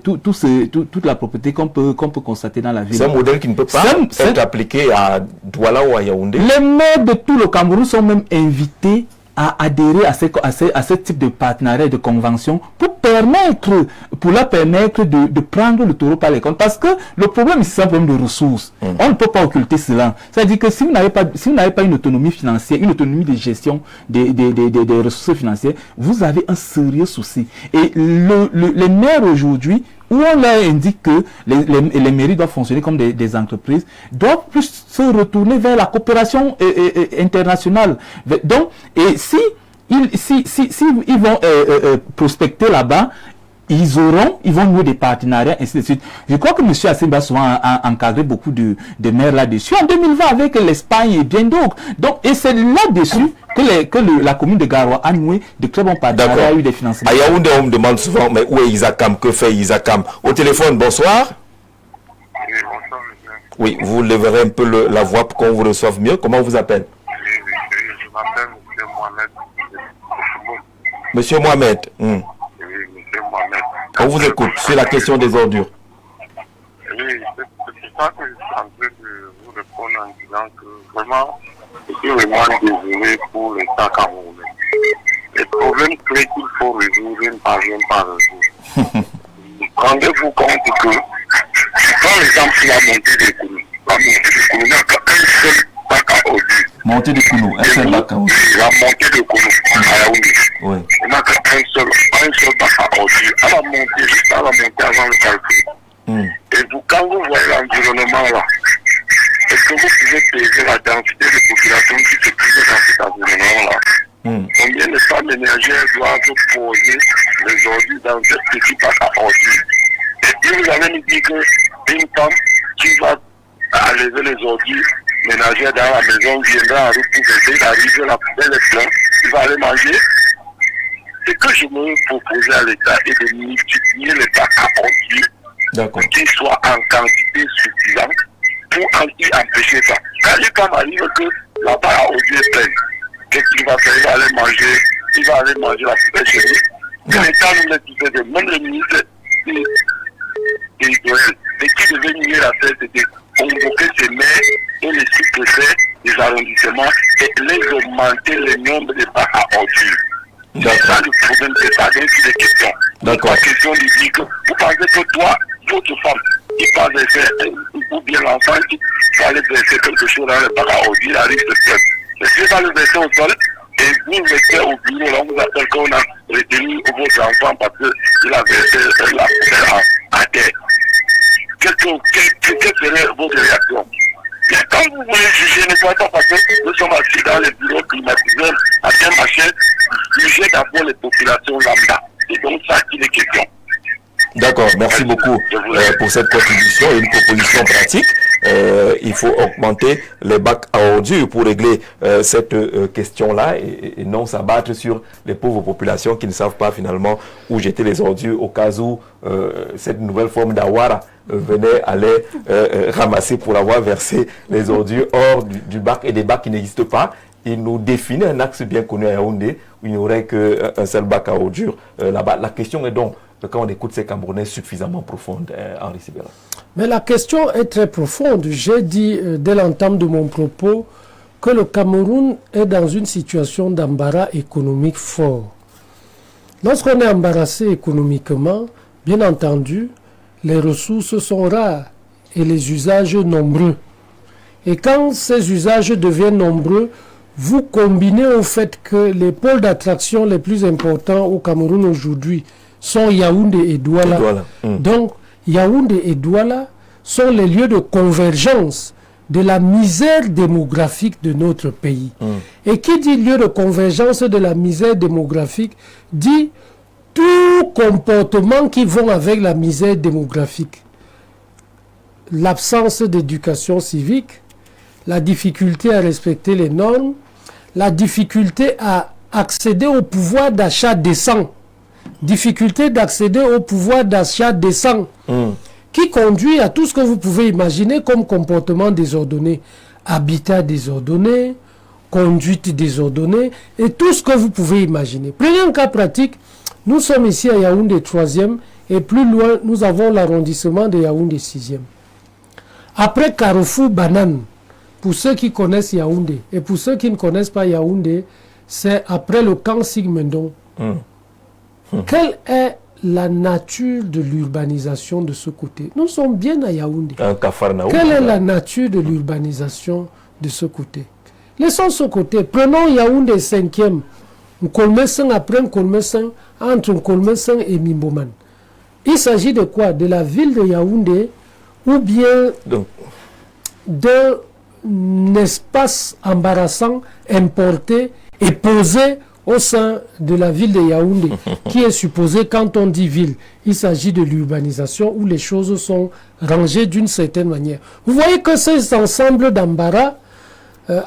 toute la propreté qu'on peut constater dans la ville. C'est un modèle qui ne peut pas être appliqué à Douala ou à Yaoundé. Les maires de tout le Cameroun sont même invités à adhérer à ce type de partenariat et de convention pour leur permettre de prendre le taureau par les cornes. Parce que le problème, c'est un problème de ressources. On ne peut pas occulter cela. C'est-à-dire que si vous n'avez pas une autonomie financière, une autonomie de gestion des ressources financières, vous avez un sérieux souci. Et les maires aujourd'hui, où on leur indique que les mairies doivent fonctionner comme des entreprises, doivent plus se retourner vers la coopération internationale. Donc, et si ils vont prospecter là-bas, ils vont nouer des partenariats, ainsi de suite. Je crois que M. Assimba souvent a encadré beaucoup de maires là-dessus. En 2020, avec l'Espagne et bien d'autres. Donc, et c'est là-dessus que la commune de Garoua a noué de très bons partenariats, a eu des financements. À Yaoundé, on me demande souvent, mais où est Isakam? Que fait Isakam? Au téléphone, bonsoir. Oui, bonsoir, monsieur. Oui, vous leverez un peu la voix pour qu'on vous reçoive mieux. Comment on vous appelle? Oui, je m'appelle M. Mohamed. Monsieur Mohamed. Oui, M. Mohamed. On vous écoute sur la question des ordures. Oui, c'est pour ça que je suis en train de vous répondre en disant que vraiment, je suis vraiment désolé pour l'État camerounais. Les problèmes clés qu'il faut résoudre ne parviennent pas à résoudre. Rendez-vous compte que, par exemple, la montée des Koulous, n'a qu'un seul bac à ordures. Montée de Koulou, un seul bac à ordures. La montée de Koulou, à Yaoundé. Oui. Il n'a qu'un seul bac à ordures. À la montée, juste à la montée avant le calcul. Et vous, quand vous voyez l'environnement là, est-ce que vous pouvez peser la densité de population qui se trouve dans cet environnement là? Combien de femmes ménagères doivent poser les ordures dans ce petit bac à ordures? Et puis vous avez dit qu'une femme qui va enlever les ordures ménagères dans la maison viendra en route pour essayer d'arriver, la poubelle est pleine, il va aller manger. Ce que je me propose à l'État est de multiplier les bacs à ordures pour qu'ils soient en quantité suffisante pour y empêcher ça. Quand il arrive que la bac à ordures est pleine, qu'est-ce qu'il va faire? Il va aller manger la poubelle chez lui. L'État nous l'a dit, même le ministre territorial, et qui devait nier la fête, c'était convoquer ces maires et les sous-préfets des arrondissements et les augmenter le nombre de bacs à ordures. C'est ça le problème, c'est pas des questions. D'accord. La question lui dit que vous pensez que toi, votre femme, qui va laisser, ou bien l'enfant qui va aller laisser quelque chose dans le bac à ordures, il arrive de faire. Mais si va le laisser au sol, et vous mettez au bureau, là, on vous appelle qu'on a retenu votre enfant parce qu'il a laissé la poubelle à terre. Quelle serait votre réaction? Mais quand vous voulez juger, ne soyez pas parce que nous sommes assis dans les bureaux climatisés, à un machin, jugez d'abord les populations lambda. C'est donc ça qu'il est question. D'accord, merci beaucoup pour cette contribution et une proposition pratique. Il faut augmenter les bacs à ordures pour régler cette question-là et non s'abattre sur les pauvres populations qui ne savent pas finalement où jeter les ordures au cas où cette nouvelle forme d'awara allait ramasser pour avoir versé les ordures hors du bac et des bacs qui n'existent pas. Il nous définit un axe bien connu à Yaoundé où il n'y aurait qu'un seul bac à ordures là-bas. La question est donc, quand on écoute ces Camerounais, suffisamment profonde, Henri Sibera. Mais la question est très profonde. J'ai dit dès l'entame de mon propos que le Cameroun est dans une situation d'embarras économique fort. Lorsqu'on est embarrassé économiquement, bien entendu, les ressources sont rares et les usages nombreux. Et quand ces usages deviennent nombreux, vous combinez au fait que les pôles d'attraction les plus importants au Cameroun aujourd'hui sont Yaoundé et Douala. Donc, Yaoundé et Douala sont les lieux de convergence de la misère démographique de notre pays. Et qui dit lieu de convergence de la misère démographique dit tout comportement qui vont avec la misère démographique. L'absence d'éducation civique, la difficulté à respecter les normes, la difficulté à accéder au pouvoir d'achat décent. Difficulté d'accéder au pouvoir d'achat décent qui conduit à tout ce que vous pouvez imaginer comme comportement désordonné. Habitat désordonné, conduite désordonnée et tout ce que vous pouvez imaginer. Prenez un cas pratique, nous sommes ici à Yaoundé 3e et plus loin nous avons l'arrondissement de Yaoundé 6e. Après Carrefour Banane, pour ceux qui connaissent Yaoundé et pour ceux qui ne connaissent pas Yaoundé, c'est après le camp Sigmundon. Quelle est la nature de l'urbanisation de ce côté? Nous sommes bien à Yaoundé. Quelle est la nature de l'urbanisation de ce côté? Laissons ce côté. Prenons Yaoundé 5e. Nkolmesen après Nkolmesen, entre Nkolmesen et Mimboman. Il s'agit de quoi? De la ville de Yaoundé ou bien d'un espace embarrassant importé et posé au sein de la ville de Yaoundé, qui est supposé, quand on dit ville, il s'agit de l'urbanisation où les choses sont rangées d'une certaine manière. Vous voyez que ces ensembles d'embarras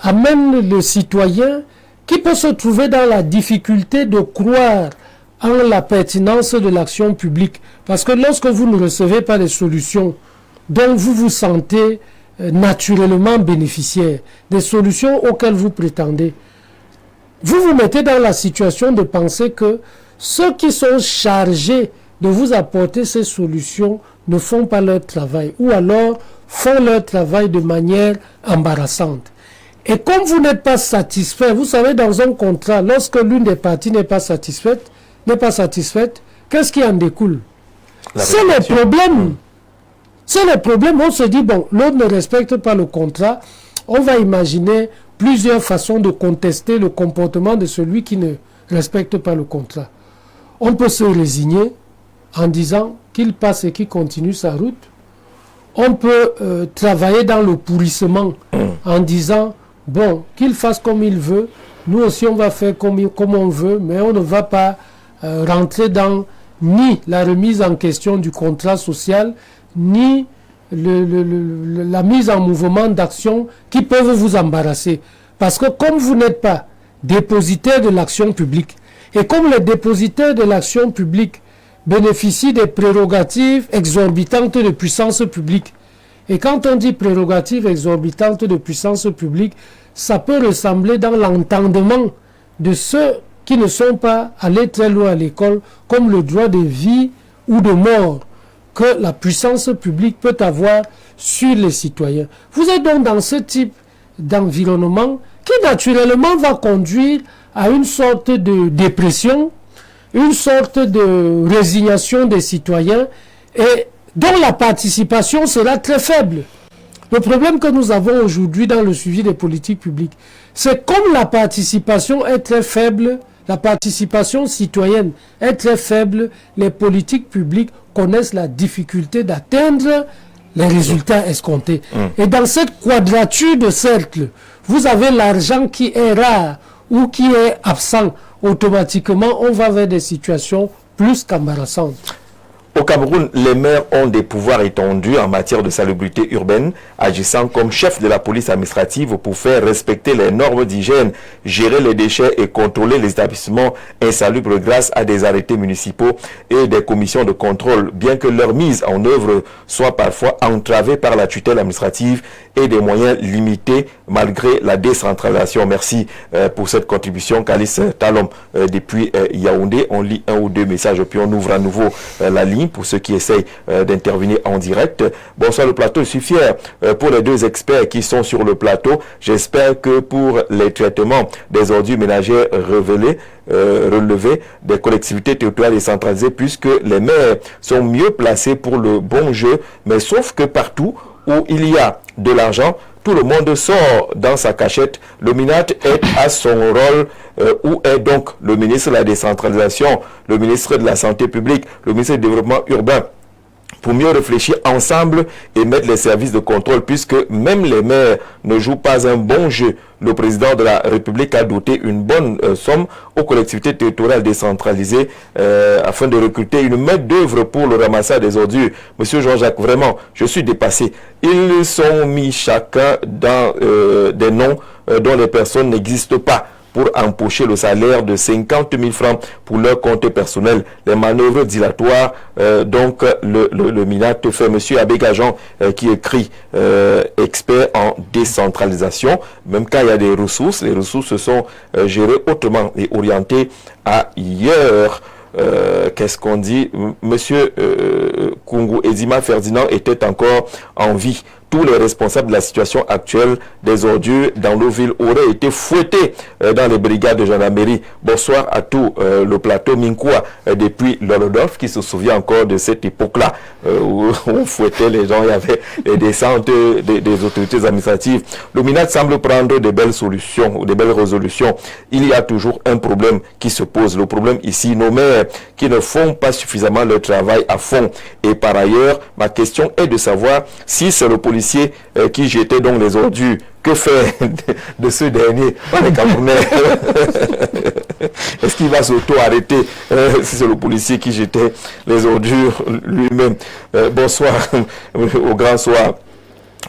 amènent le citoyen qui peut se trouver dans la difficulté de croire en la pertinence de l'action publique. Parce que lorsque vous ne recevez pas les solutions dont vous vous sentez naturellement bénéficiaire, des solutions auxquelles vous prétendez, vous vous mettez dans la situation de penser que ceux qui sont chargés de vous apporter ces solutions ne font pas leur travail ou alors font leur travail de manière embarrassante. Et comme vous n'êtes pas satisfait, vous savez, dans un contrat, lorsque l'une des parties n'est pas satisfaite, qu'est-ce qui en découle? C'est le problème. C'est le problème. On se dit, bon, l'autre ne respecte pas le contrat, on va imaginer plusieurs façons de contester le comportement de celui qui ne respecte pas le contrat. On peut se résigner en disant qu'il passe et qu'il continue sa route. On peut travailler dans le pourrissement en disant, bon, qu'il fasse comme il veut, nous aussi on va faire comme on veut, mais on ne va pas rentrer dans ni la remise en question du contrat social, ni la mise en mouvement d'actions qui peuvent vous embarrasser. Parce que comme vous n'êtes pas dépositaire de l'action publique, et comme les dépositaires de l'action publique bénéficient des prérogatives exorbitantes de puissance publique, et quand on dit prérogatives exorbitantes de puissance publique, ça peut ressembler dans l'entendement de ceux qui ne sont pas allés très loin à l'école, comme le droit de vie ou de mort que la puissance publique peut avoir sur les citoyens. Vous êtes donc dans ce type d'environnement qui naturellement va conduire à une sorte de dépression, une sorte de résignation des citoyens, et dont la participation sera très faible. Le problème que nous avons aujourd'hui dans le suivi des politiques publiques, c'est comme la participation est très faible, la participation citoyenne est très faible, les politiques publiques connaissent la difficulté d'atteindre les résultats escomptés. Et dans cette quadrature de cercle, vous avez l'argent qui est rare ou qui est absent. Automatiquement, on va vers des situations plus qu'embarrassantes. Au Cameroun, les maires ont des pouvoirs étendus en matière de salubrité urbaine, agissant comme chef de la police administrative pour faire respecter les normes d'hygiène, gérer les déchets et contrôler les établissements insalubres grâce à des arrêtés municipaux et des commissions de contrôle, bien que leur mise en œuvre soit parfois entravée par la tutelle administrative et des moyens limités malgré la décentralisation. Merci pour cette contribution, Calice Talom, depuis Yaoundé. On lit un ou deux messages puis on ouvre à nouveau la ligne pour ceux qui essayent d'intervenir en direct. Bonsoir le plateau, je suis fier pour les deux experts qui sont sur le plateau. J'espère que pour les traitements des ordures ménagères relevés des collectivités territoriales décentralisées, puisque les maires sont mieux placés pour le bon jeu, mais sauf que partout où il y a de l'argent, tout le monde sort dans sa cachette. Le MINAT est à son rôle. Où est donc le ministre de la décentralisation, le ministre de la santé publique, le ministre du développement urbain, pour mieux réfléchir ensemble et mettre les services de contrôle, puisque même les maires ne jouent pas un bon jeu. Le président de la République a doté une bonne somme aux collectivités territoriales décentralisées afin de recruter une main d'œuvre pour le ramassage des ordures. Monsieur Jean-Jacques, vraiment, je suis dépassé. Ils sont mis chacun dans des noms dont les personnes n'existent pas, pour empocher le salaire de 50 000 francs pour leur compte personnel. Les manœuvres dilatoires, donc le MINAT fait Monsieur Abégajan qui écrit expert en décentralisation. Même quand il y a des ressources, les ressources sont gérées autrement et orientées ailleurs. Qu'est-ce qu'on dit? Monsieur Kungu Edima Ferdinand était encore en vie. Tous les responsables de la situation actuelle des ordures dans nos villes auraient été fouettés dans les brigades de gendarmerie. Bonsoir à tout le plateau Minkoua depuis Lolodorf qui se souvient encore de cette époque-là où on fouettait les gens, il y avait des descentes des autorités administratives. Le MINAT semble prendre de belles solutions ou de belles résolutions. Il y a toujours un problème qui se pose. Le problème ici, nos maires qui ne font pas suffisamment leur travail à fond. Et par ailleurs, ma question est de savoir si c'est le policier qui jetait donc les ordures. Que faire de ce dernier? On est Camerounais. Est-ce qu'il va s'auto-arrêter si c'est le policier qui jetait les ordures lui-même? Bonsoir au grand soir.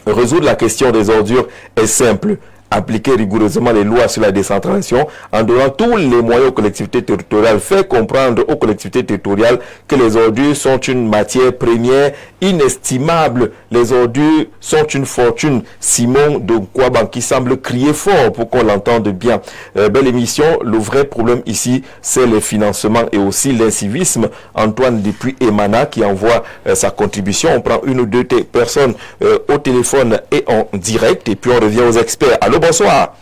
Résoudre la question des ordures est simple. Appliquer rigoureusement les lois sur la décentralisation en donnant tous les moyens aux collectivités territoriales, faire comprendre aux collectivités territoriales que les ordures sont une matière première inestimable. Les ordures sont une fortune. Simon de Kouaban qui semble crier fort pour qu'on l'entende bien. Belle émission. Le vrai problème ici, c'est le financement et aussi l'incivisme. Antoine depuis Emana qui envoie sa contribution. On prend une ou deux personnes au téléphone et en direct et puis on revient aux experts. Allô, bonsoir.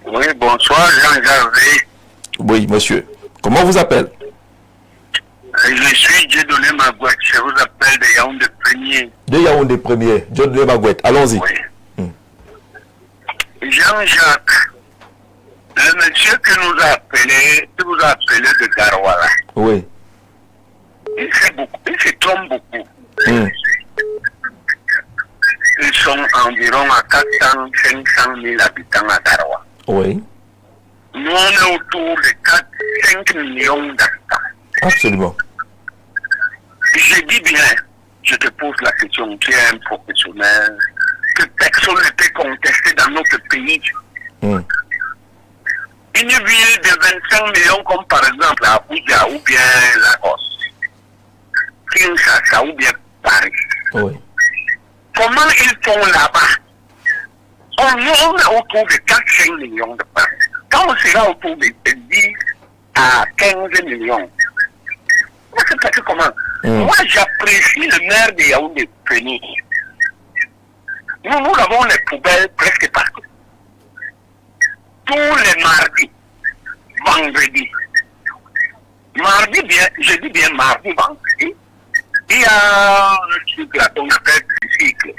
Oui, bonsoir, Jean-Gervais. Oui, monsieur. Comment vous appelez? Je suis Dieudonné Magouette. Je vous appelle de Yaoundé Premier. De Yaoundé Premier. Dieudonné Magouette. Allons-y. Oui. Jean-Jacques, le monsieur qui vous a appelé de Garouala. Oui. Il se trompe beaucoup. Ils sont environ à 400, 500 000 habitants à Garoua. Oui. Nous, on est autour de 5 millions d'habitants. Absolument. Je dis bien, je te pose la question, tu es un professionnel, que personne ne peut contester dans notre pays. Une ville de 25 millions comme par exemple à Abuja ou bien Lagos, Kinshasa ou bien Paris. Oui. Comment ils font là-bas? On est autour de 4-5 millions de personnes. Quand on sera autour de 10 à 15 millions, on sait pas comment. Moi, j'apprécie le maire de Yaoundé Premier. Nous avons les poubelles presque partout. Tous les mardis, vendredis. Mardi bien, je dis bien mardi, vendredi. Il y a un truc là qu'on appelle tricycle.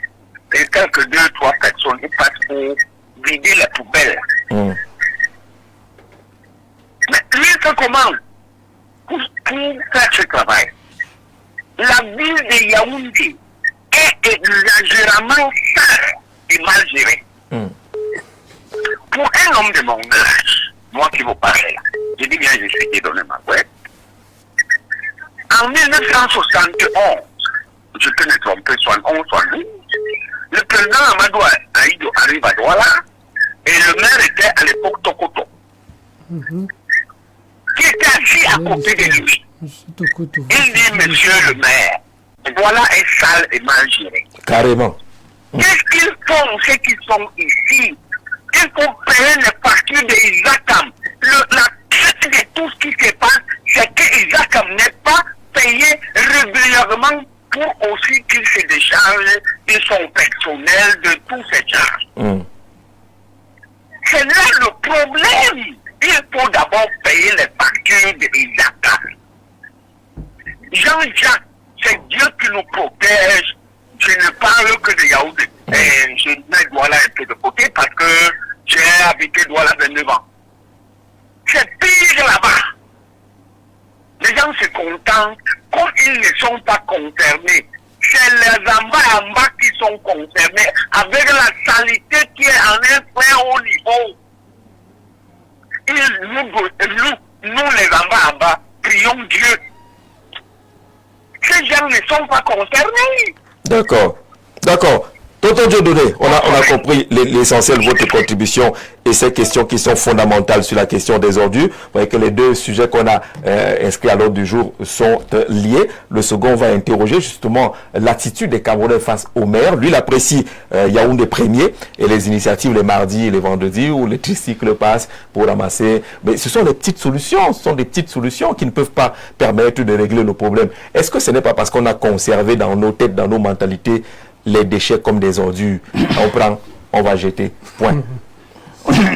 Et quelques 2-3 personnes ils passent pour vider les poubelles. Mais lui, fait comment pour faire ce travail? La ville de Yaoundé est exagérément sale et mal gérée. Pour un homme de mon âge, moi qui vous parle là, je dis bien, je suis dédonné ma boîte. En 1971, je peux me tromper, soit 11, soit 12, le président Amadou Aïdou arrive à Douala et le maire était à l'époque Tokoto, qui était assis à côté de lui. Il dit, monsieur le maire, voilà est sale et mal géré. Carrément. Qu'est-ce qu'ils font, ceux qui sont ici? Il faut payer les factures de Isakam. La tête de tout ce qui se passe, c'est que Isakam n'est pas payé régulièrement pour aussi qu'il se décharge de son personnel, de tous ses charges. C'est là le problème. Il faut d'abord payer les factures de Isakam. Jean-Jacques, c'est Dieu qui nous protège. Je ne parle que de Yaoundé. Et je mets Douala un peu de côté parce que j'ai habité Douala 29 ans. C'est pire là-bas. Les gens se contentent quand ils ne sont pas concernés. C'est les en bas qui sont concernés avec la saleté qui est en un très haut niveau. Nous les en bas, prions Dieu. Ces gens ne sont pas concernés. D'accord. Tonton Dieudonné, on a compris l'essentiel de votre contribution et ces questions qui sont fondamentales sur la question des ordures. Vous voyez que les deux sujets qu'on a inscrits à l'ordre du jour sont liés. Le second va interroger justement l'attitude des Camerounais face au maire. Lui, il apprécie Yaoundé premier et les initiatives les mardis et les vendredis où les tricycles passent pour ramasser. Mais ce sont des petites solutions. Ce sont des petites solutions qui ne peuvent pas permettre de régler le problème. Est-ce que ce n'est pas parce qu'on a conservé dans nos têtes, dans nos mentalités, les déchets comme des ordures? On prend, on va jeter. Point.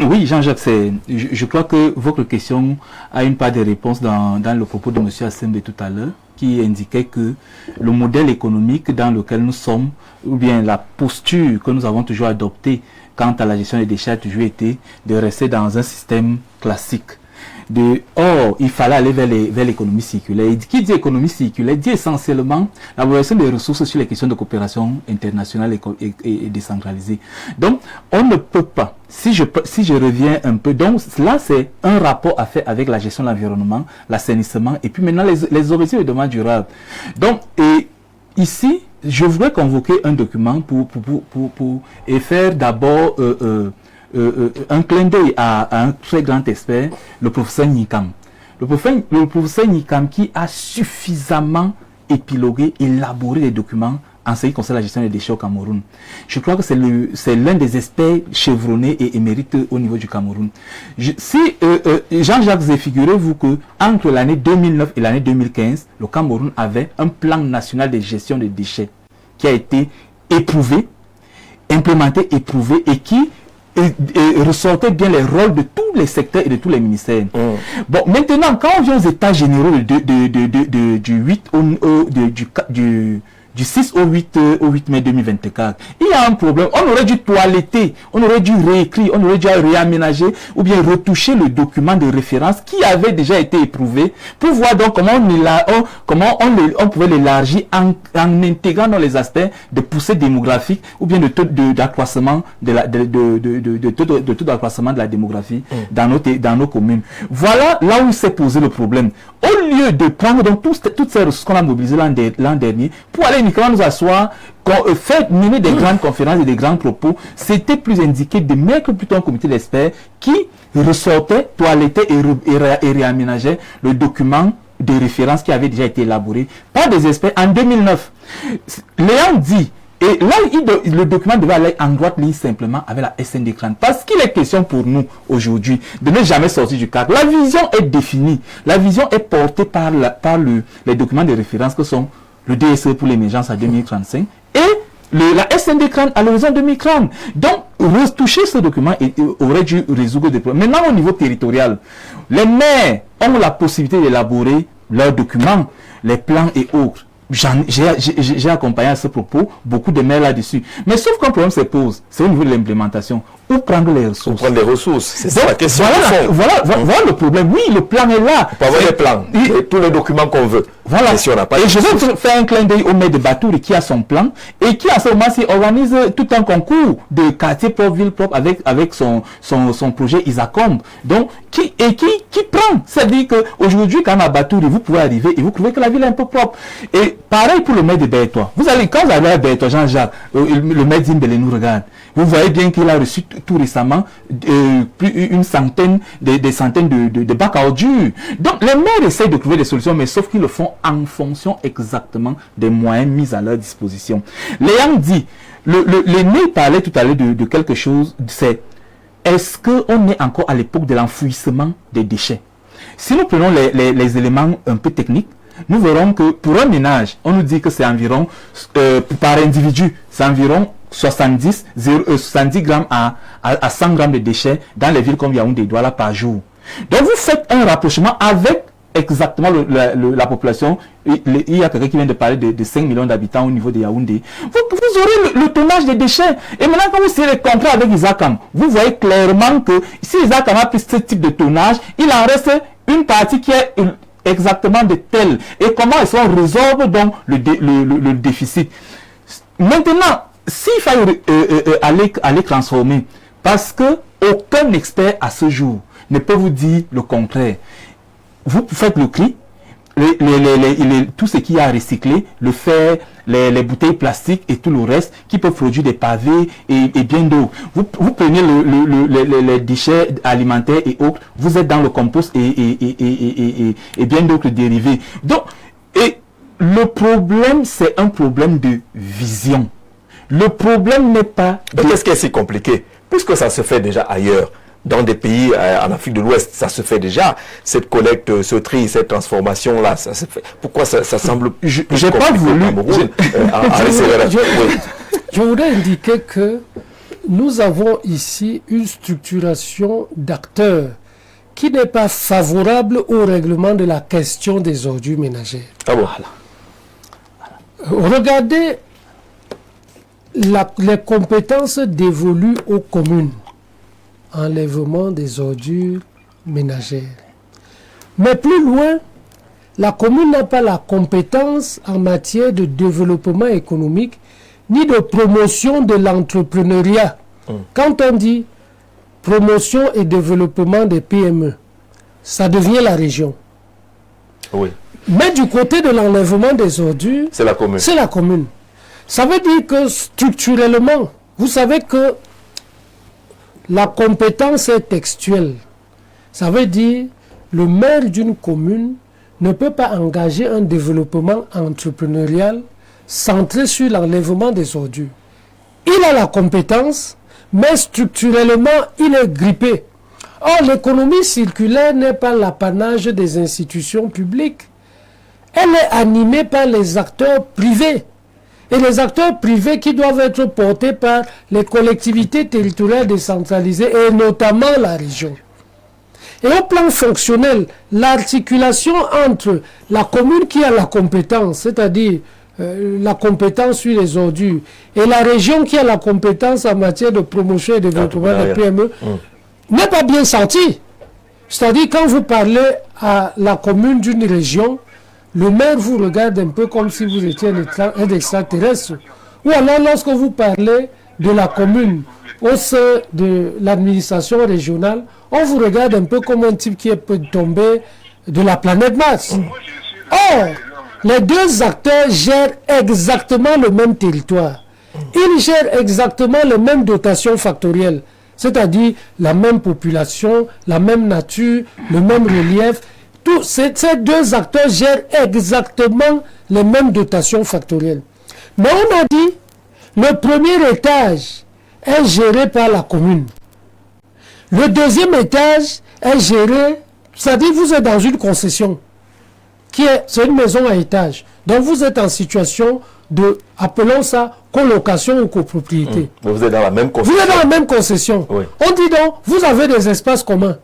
Oui, Jean-Jacques, je crois que votre question a une part de réponse dans le propos de M. Assembe tout à l'heure, qui indiquait que le modèle économique dans lequel nous sommes, ou bien la posture que nous avons toujours adoptée quant à la gestion des déchets a toujours été de rester dans un système classique. Or, il fallait aller vers l'économie circulaire. Et qui dit économie circulaire dit essentiellement la valorisation des ressources sur les questions de coopération internationale et décentralisée. Donc, on ne peut pas, si je reviens un peu, donc là c'est un rapport à faire avec la gestion de l'environnement, l'assainissement et puis maintenant les objectifs de développement durable. Donc, et ici, je voudrais convoquer un document pour et faire d'abord un clin d'œil à un très grand expert, le professeur Nikam. Le professeur Nikam qui a suffisamment épilogué, élaboré des documents en ce qui concerne la gestion des déchets au Cameroun. Je crois que c'est l'un des experts chevronnés et émérites au niveau du Cameroun. Jean-Jacques, figurez-vous que entre l'année 2009 et l'année 2015, le Cameroun avait un plan national de gestion des déchets qui a été éprouvé, implémenté, éprouvé et qui et ressortait bien les rôles de tous les secteurs et de tous les ministères. Bon, maintenant, quand on vient aux états généraux du 6 au 8 mai 2024, il y a un problème. On aurait dû toiletter, on aurait dû réécrire, on aurait dû réaménager ou bien retoucher le document de référence qui avait déjà été éprouvé pour voir donc comment on pouvait l'élargir en intégrant dans les aspects de poussée démographique ou bien de taux d'accroissement de taux d'accroissement de la démographie dans nos communes. Voilà là où s'est posé le problème. Au lieu de prendre donc toutes ces ressources qu'on a mobilisées l'an dernier pour aller uniquement nous asseoir, mener des grandes conférences et des grands propos, c'était plus indiqué de mettre plutôt un comité d'experts qui ressortait, toilettait et réaménageait le document de référence qui avait déjà été élaboré par des experts en 2009. Léon dit, et là, le document devait aller en droite ligne simplement avec la SND Crane. Parce qu'il est question pour nous aujourd'hui de ne jamais sortir du cadre. La vision est définie. La vision est portée par les documents de référence que sont le DSE pour l'émergence à 2035 et la SND Crane à l'horizon 2030. Donc, retoucher ce document aurait dû résoudre des problèmes. Maintenant, au niveau territorial, les maires ont la possibilité d'élaborer leurs documents, les plans et autres. J'ai accompagné à ce propos beaucoup de maires là-dessus. Mais sauf qu'un problème se pose, c'est au niveau de l'implémentation. Où prendre les ressources? Prendre les ressources, c'est ça la question. Voilà le problème. Oui, le plan est là. On peut avoir les plans, tous les documents qu'on veut. Voilà. Mais si on n'a pas et je vais faire un clin d'œil au maire de Batouri qui a son plan et qui à ce moment-ci organise tout un concours de quartier propre, ville propre avec son projet Isacombe. Donc, qui prend. C'est-à-dire qu'aujourd'hui, quand à Batouri, vous pouvez arriver et vous trouvez que la ville est un peu propre. Et pareil pour le maire de Bertois. Quand vous allez à Bertois, Jean-Jacques, le maire d'Imbélé nous regarde. Vous voyez bien qu'il a reçu tout récemment une centaine, des centaines de bacs à ordures. Donc, les maires essayent de trouver des solutions, mais sauf qu'ils le font en fonction exactement des moyens mis à leur disposition. Léon dit, l'aîné parlait tout à l'heure de quelque chose, c'est est-ce qu'on est encore à l'époque de l'enfouissement des déchets? Si nous prenons les éléments un peu techniques, nous verrons que pour un ménage, on nous dit que c'est environ, par individu, c'est environ 70 grammes à 100 grammes de déchets dans les villes comme Yaoundé et Douala par jour. Donc vous faites un rapprochement avec exactement la population. Il y a quelqu'un qui vient de parler de 5 millions d'habitants au niveau de Yaoundé. Vous aurez le tonnage des déchets. Et maintenant, quand vous serez les contrats avec Isacam, vous voyez clairement que si Isacam a pris ce type de tonnage, il en reste une partie qui est exactement de tel. Et comment ils sont résolvent donc le déficit. Maintenant, s'il fallait aller transformer, parce que aucun expert à ce jour ne peut vous dire le contraire. Vous faites le tri, tout ce qu'il y a à recycler, le fer, les bouteilles plastiques et tout le reste qui peut produire des pavés et bien d'autres. Vous prenez les déchets alimentaires et autres, vous êtes dans le compost et bien d'autres dérivés. Donc, et le problème, c'est un problème de vision. Le problème n'est pas... Qu'est-ce qui est si compliqué? Puisque ça se fait déjà ailleurs. Dans des pays en Afrique de l'Ouest, ça se fait déjà. Cette collecte, ce tri, cette transformation-là, ça se fait. Pourquoi ça semble... J'ai pas voulu... Je voudrais indiquer que nous avons ici une structuration d'acteurs qui n'est pas favorable au règlement de la question des ordures ménagères. Ah bon, voilà. Regardez les compétences dévolues aux communes. Enlèvement des ordures ménagères. Mais plus loin, la commune n'a pas la compétence en matière de développement économique ni de promotion de l'entrepreneuriat. Quand on dit promotion et développement des PME, ça devient la région. Oui. Mais du côté de l'enlèvement des ordures, c'est la commune. C'est la commune. Ça veut dire que structurellement, vous savez que la compétence est textuelle. Ça veut dire le maire d'une commune ne peut pas engager un développement entrepreneurial centré sur l'enlèvement des ordures. Il a la compétence, mais structurellement, il est grippé. Or, l'économie circulaire n'est pas l'apanage des institutions publiques. Elle est animée par les acteurs privés. Et les acteurs privés qui doivent être portés par les collectivités territoriales décentralisées et notamment la région. Et au plan fonctionnel, l'articulation entre la commune qui a la compétence, c'est-à-dire la compétence sur les ordures, et la région qui a la compétence en matière de promotion et de développement des PME, n'est pas bien senti. C'est-à-dire quand vous parlez à la commune d'une région, le maire vous regarde un peu comme si vous étiez un extraterrestre. Ou alors lorsque vous parlez de la commune au sein de l'administration régionale, on vous regarde un peu comme un type qui peut tomber de la planète Mars. Or, les deux acteurs gèrent exactement le même territoire. Ils gèrent exactement les mêmes dotations factorielles, c'est-à-dire la même population, la même nature, le même relief. Ces deux acteurs gèrent exactement les mêmes dotations factorielles. Mais on a dit, le premier étage est géré par la commune. Le deuxième étage est géré, c'est-à-dire vous êtes dans une concession, c'est une maison à étage. Donc vous êtes en situation de, appelons ça, colocation ou copropriété. Vous êtes dans la même concession. Vous êtes dans la même concession. Oui. On dit donc, vous avez des espaces communs.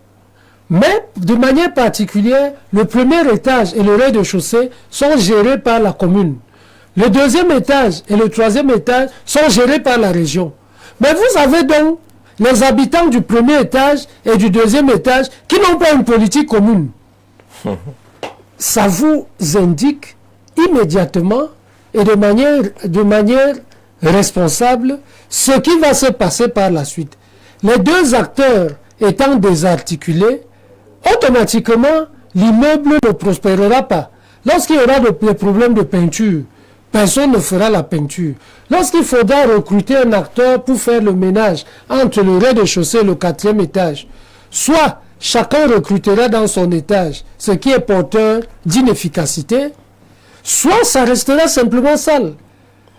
Mais, de manière particulière, le premier étage et le rez-de-chaussée sont gérés par la commune. Le deuxième étage et le troisième étage sont gérés par la région. Mais vous avez donc les habitants du premier étage et du deuxième étage qui n'ont pas une politique commune. Ça vous indique immédiatement et de manière responsable ce qui va se passer par la suite. Les deux acteurs étant désarticulés, automatiquement, l'immeuble ne prospérera pas. Lorsqu'il y aura des problèmes de peinture, personne ne fera la peinture. Lorsqu'il faudra recruter un acteur pour faire le ménage entre le rez-de-chaussée et le 4e étage, soit chacun recrutera dans son étage, ce qui est porteur d'inefficacité, soit ça restera simplement sale.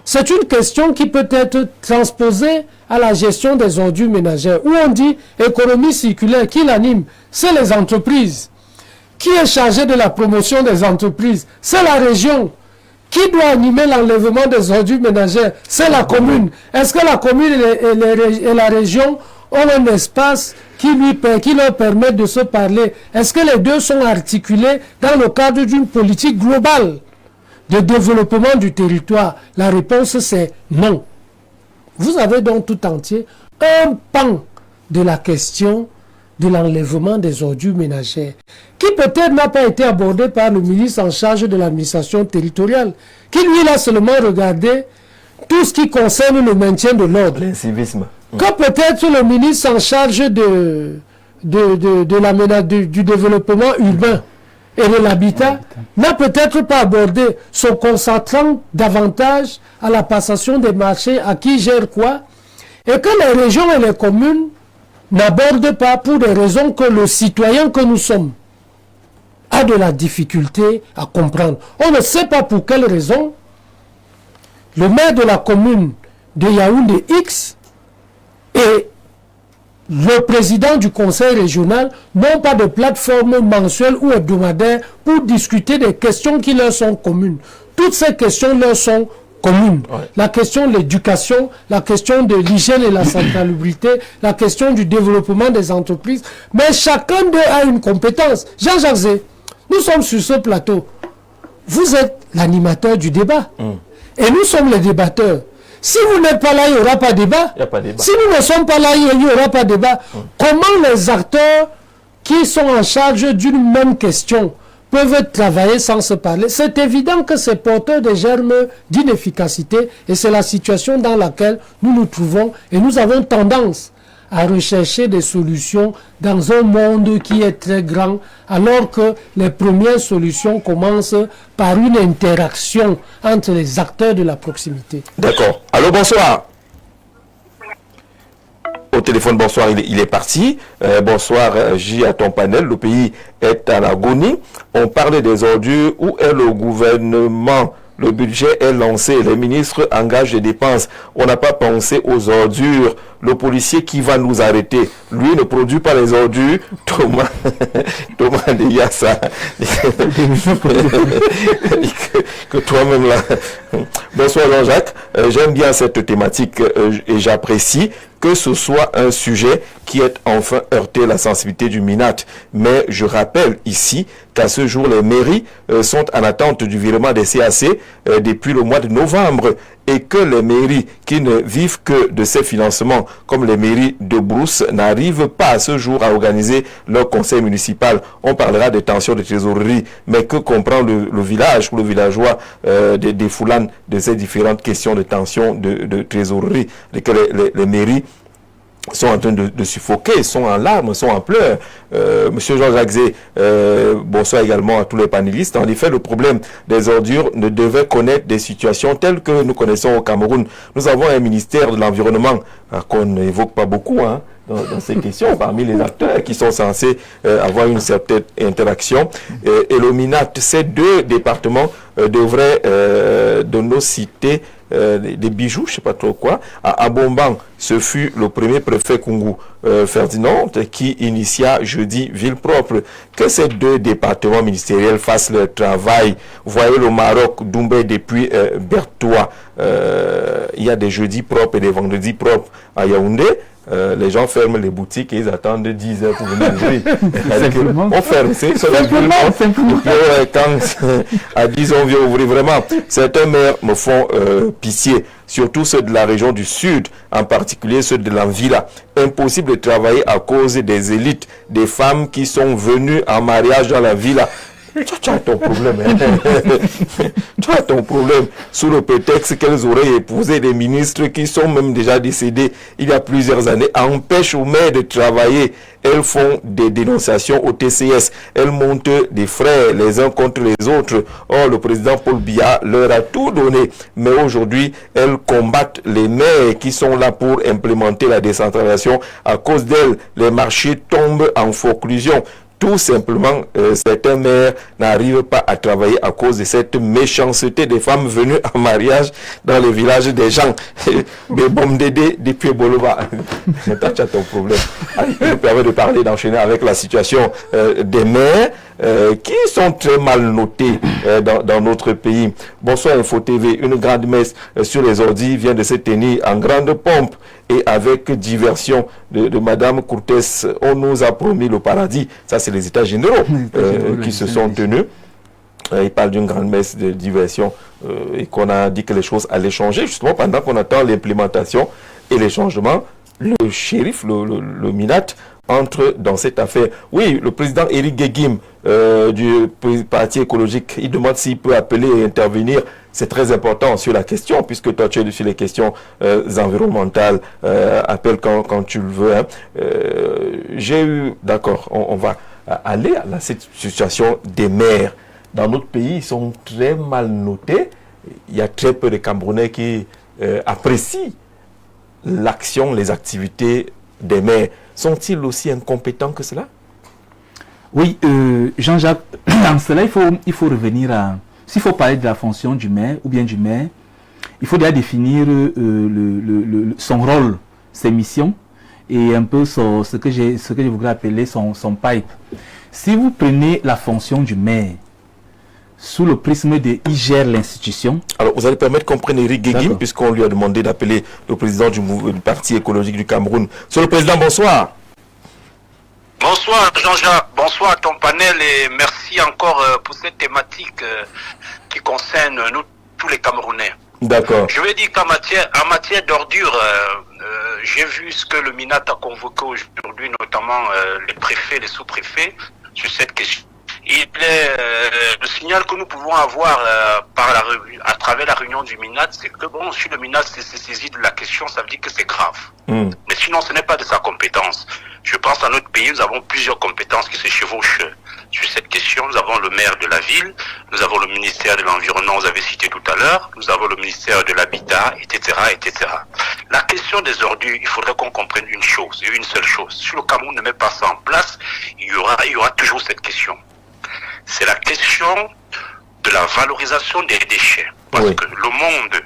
C'est une question qui peut être transposée à la gestion des ordures ménagères, où on dit économie circulaire, qui l'anime? C'est les entreprises. Qui est chargé de la promotion des entreprises? C'est la région. Qui doit animer l'enlèvement des ordures ménagères? C'est la commune. Est-ce que la commune et la région ont un espace qui leur permet de se parler? Est-ce que les deux sont articulés dans le cadre d'une politique globale de développement du territoire? La réponse c'est non. Vous avez donc tout entier un pan de la question de l'enlèvement des ordures ménagères, qui peut-être n'a pas été abordé par le ministre en charge de l'administration territoriale, qui lui a seulement regardé tout ce qui concerne le maintien de l'ordre. L'incivisme. Que peut-être le ministre en charge du développement urbain et de l'habitat n'a peut-être pas abordé, se concentrant davantage à la passation des marchés, à qui gère quoi, et que les régions et les communes n'abordent pas pour des raisons que le citoyen que nous sommes a de la difficulté à comprendre. On ne sait pas pour quelle raison le maire de la commune de Yaoundé X et le président du conseil régional n'ont pas de plateforme mensuelle ou hebdomadaire pour discuter des questions qui leur sont communes. Toutes ces questions leur sont communes. Ouais. La question de l'éducation, la question de l'hygiène et la salubrité, la question du développement des entreprises. Mais chacun d'eux a une compétence. Jean-Jacques Zé, nous sommes sur ce plateau. Vous êtes l'animateur du débat. Et nous sommes les débatteurs. Si vous n'êtes pas là, il n'y aura pas de débat. Si nous ne sommes pas là, il n'y aura pas de débat. Comment les acteurs qui sont en charge d'une même question peuvent travailler sans se parler? C'est évident que c'est porteur de germes d'inefficacité et c'est la situation dans laquelle nous nous trouvons et nous avons tendance à rechercher des solutions dans un monde qui est très grand, alors que les premières solutions commencent par une interaction entre les acteurs de la proximité. D'accord. Allô, bonsoir. Au téléphone, bonsoir, il est parti. Bonsoir, J à ton panel. Le pays est en agonie. On parle des ordures. Où est le gouvernement? Le budget est lancé, les ministres engagent des dépenses. On n'a pas pensé aux ordures. Le policier qui va nous arrêter, lui ne produit pas les ordures. Thomas Deyassa. que toi-même là. Bonsoir Jean-Jacques. J'aime bien cette thématique et j'apprécie que ce soit un sujet qui ait enfin heurté la sensibilité du MINAT. Mais je rappelle ici qu'à ce jour, les mairies sont en attente du virement des CAC depuis le mois de novembre et que les mairies qui ne vivent que de ces financements, comme les mairies de Brousse, n'arrivent pas à ce jour à organiser leur conseil municipal. On parlera des tensions de trésorerie, mais que comprend le village ou le villageois des Foulanes de ces différentes questions de tensions de trésorerie, lesquelles les mairies sont en train de suffoquer, sont en larmes, sont en pleurs. Monsieur Jean-Jacques Zé, bonsoir également à tous les panélistes. En effet, le problème des ordures ne devait connaître des situations telles que nous connaissons au Cameroun. Nous avons un ministère de l'Environnement qu'on n'évoque pas beaucoup dans ces questions, parmi les acteurs qui sont censés avoir une certaine interaction. Et le MINAT, ces deux départements devraient de nos cités des bijoux, je ne sais pas trop quoi. À Bomban, ce fut le premier préfet Kungu Ferdinand qui initia jeudi Ville Propre. Que ces deux départements ministériels fassent leur travail. Vous voyez le Maroc, Doumbé depuis Bertois. Il y a des jeudis propres et des vendredis propres à Yaoundé. les gens ferment les boutiques et ils attendent 10 heures pour venir ouvrir. On ferme, c'est simplement. Quand à 10 on vient ouvrir, vraiment, certains maires me font pitié, surtout ceux de la région du Sud, en particulier ceux de l'Anvila. Impossible de travailler à cause des élites, des femmes qui sont venues en mariage dans la villa. Tu as ton problème. Tu as ton problème. Sous le prétexte qu'elles auraient épousé des ministres qui sont même déjà décédés il y a plusieurs années, empêchent aux maires de travailler. Elles font des dénonciations au TCS. Elles montent des frais les uns contre les autres. Or, le président Paul Biya leur a tout donné. Mais aujourd'hui, elles combattent les maires qui sont là pour implémenter la décentralisation. À cause d'elles, les marchés tombent en conclusion. Tout simplement, certains maires n'arrivent pas à travailler à cause de cette méchanceté des femmes venues en mariage dans les villages des gens. Mais bon, Dédé, depuis Boloba, tu as ton problème. Il nous permet de parler, d'enchaîner avec la situation des maires qui sont très mal notés dans notre pays. Bonsoir Info TV, une grande messe sur les ordis vient de se tenir en grande pompe et avec diversion de Madame Cortès. On nous a promis le paradis. Ça, c'est les États généraux qui se sont tenus. Il parle d'une grande messe de diversion et qu'on a dit que les choses allaient changer. Justement, pendant qu'on attend l'implémentation et les changements, le shérif, le Minat, entre dans cette affaire. Oui, le président Éric Guégim du Parti écologique, il demande s'il peut appeler et intervenir. C'est très important sur la question, puisque toi tu es sur les questions environnementales. Appelle quand tu le veux. Hein. J'ai eu, d'accord, on va aller à cette situation des maires. Dans notre pays, ils sont très mal notés. Il y a très peu de Camerounais qui apprécient l'action, les activités des maires. Sont-ils aussi incompétents que cela? Oui, Jean-Jacques, dans cela, il faut revenir à... S'il faut parler de la fonction du maire ou bien du maire, il faut déjà définir son rôle, ses missions et un peu ce que je voudrais appeler son pipe. Si vous prenez la fonction du maire sous le prisme de il gère l'institution. Alors, vous allez permettre qu'on prenne Éric Guégim, puisqu'on lui a demandé d'appeler le président du Parti écologique du Cameroun. Monsieur le Président, bonsoir. Bonsoir Jean-Jacques, bonsoir à ton panel et merci encore pour cette thématique qui concerne nous, tous les Camerounais. D'accord. Je vais dire qu'en matière d'ordures, j'ai vu ce que le Minat a convoqué aujourd'hui, notamment les préfets, les sous-préfets, sur cette question. Le signal que nous pouvons avoir à travers la réunion du Minat, c'est que bon, si le Minat s'est saisi de la question, ça veut dire que c'est grave. Mais sinon, ce n'est pas de sa compétence. Je pense à notre pays, nous avons plusieurs compétences qui se chevauchent sur cette question. Nous avons le maire de la ville, nous avons le ministère de l'Environnement, vous avez cité tout à l'heure, nous avons le ministère de l'Habitat, etc., etc. La question des ordures, il faudrait qu'on comprenne une chose, et une seule chose. Si le Cameroun ne met pas ça en place, il y aura toujours cette question. C'est la question de la valorisation des déchets. Parce que le monde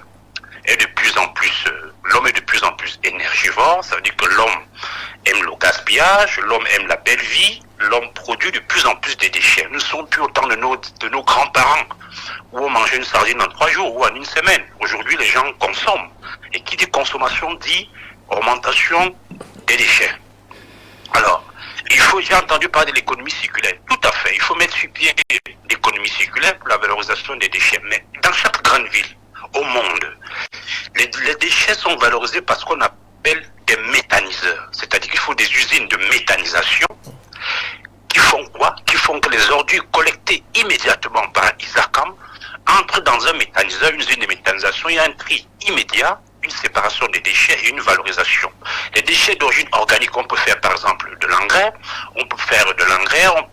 est de plus en plus, l'homme est de plus en plus énergivore, ça veut dire que l'homme aime le gaspillage, l'homme aime la belle vie, l'homme produit de plus en plus de déchets. Nous ne sommes plus au temps de nos grands-parents, où on mangeait une sardine en 3 jours ou en une semaine. Aujourd'hui, les gens consomment. Et qui dit consommation dit augmentation des déchets. Alors, j'ai entendu parler de l'économie circulaire. Tout à fait. Il faut mettre sur pied l'économie circulaire pour la valorisation des déchets. Mais dans chaque grande ville, au monde, les déchets sont valorisés parce qu'on appelle des méthaniseurs. C'est-à-dire qu'il faut des usines de méthanisation qui font quoi? Qui font que les ordures collectées immédiatement par ISACAM entrent dans un méthaniseur, une usine de méthanisation. Il y a un tri immédiat, une séparation des déchets et une valorisation. Les déchets d'origine organique, on peut faire par exemple de l'engrais, on peut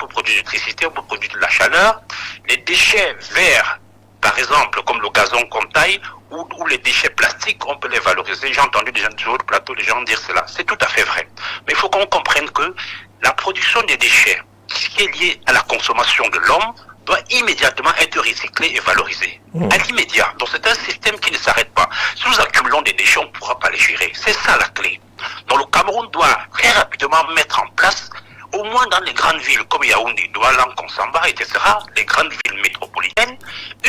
produire de l'électricité, on peut produire de la chaleur. Les déchets verts, par exemple, comme le gazon qu'on taille, ou les déchets plastiques, on peut les valoriser. J'ai entendu des gens sur le plateau, des gens dire cela. C'est tout à fait vrai. Mais il faut qu'on comprenne que la production des déchets, qui est liée à la consommation de l'homme, doit immédiatement être recyclé et valorisé. À l'immédiat. Donc c'est un système qui ne s'arrête pas. Si nous accumulons des déchets, on ne pourra pas les gérer. C'est ça la clé. Donc le Cameroun doit très rapidement mettre en place, au moins dans les grandes villes comme Yaoundé, Douala, Konsamba, etc., les grandes villes métropolitaines,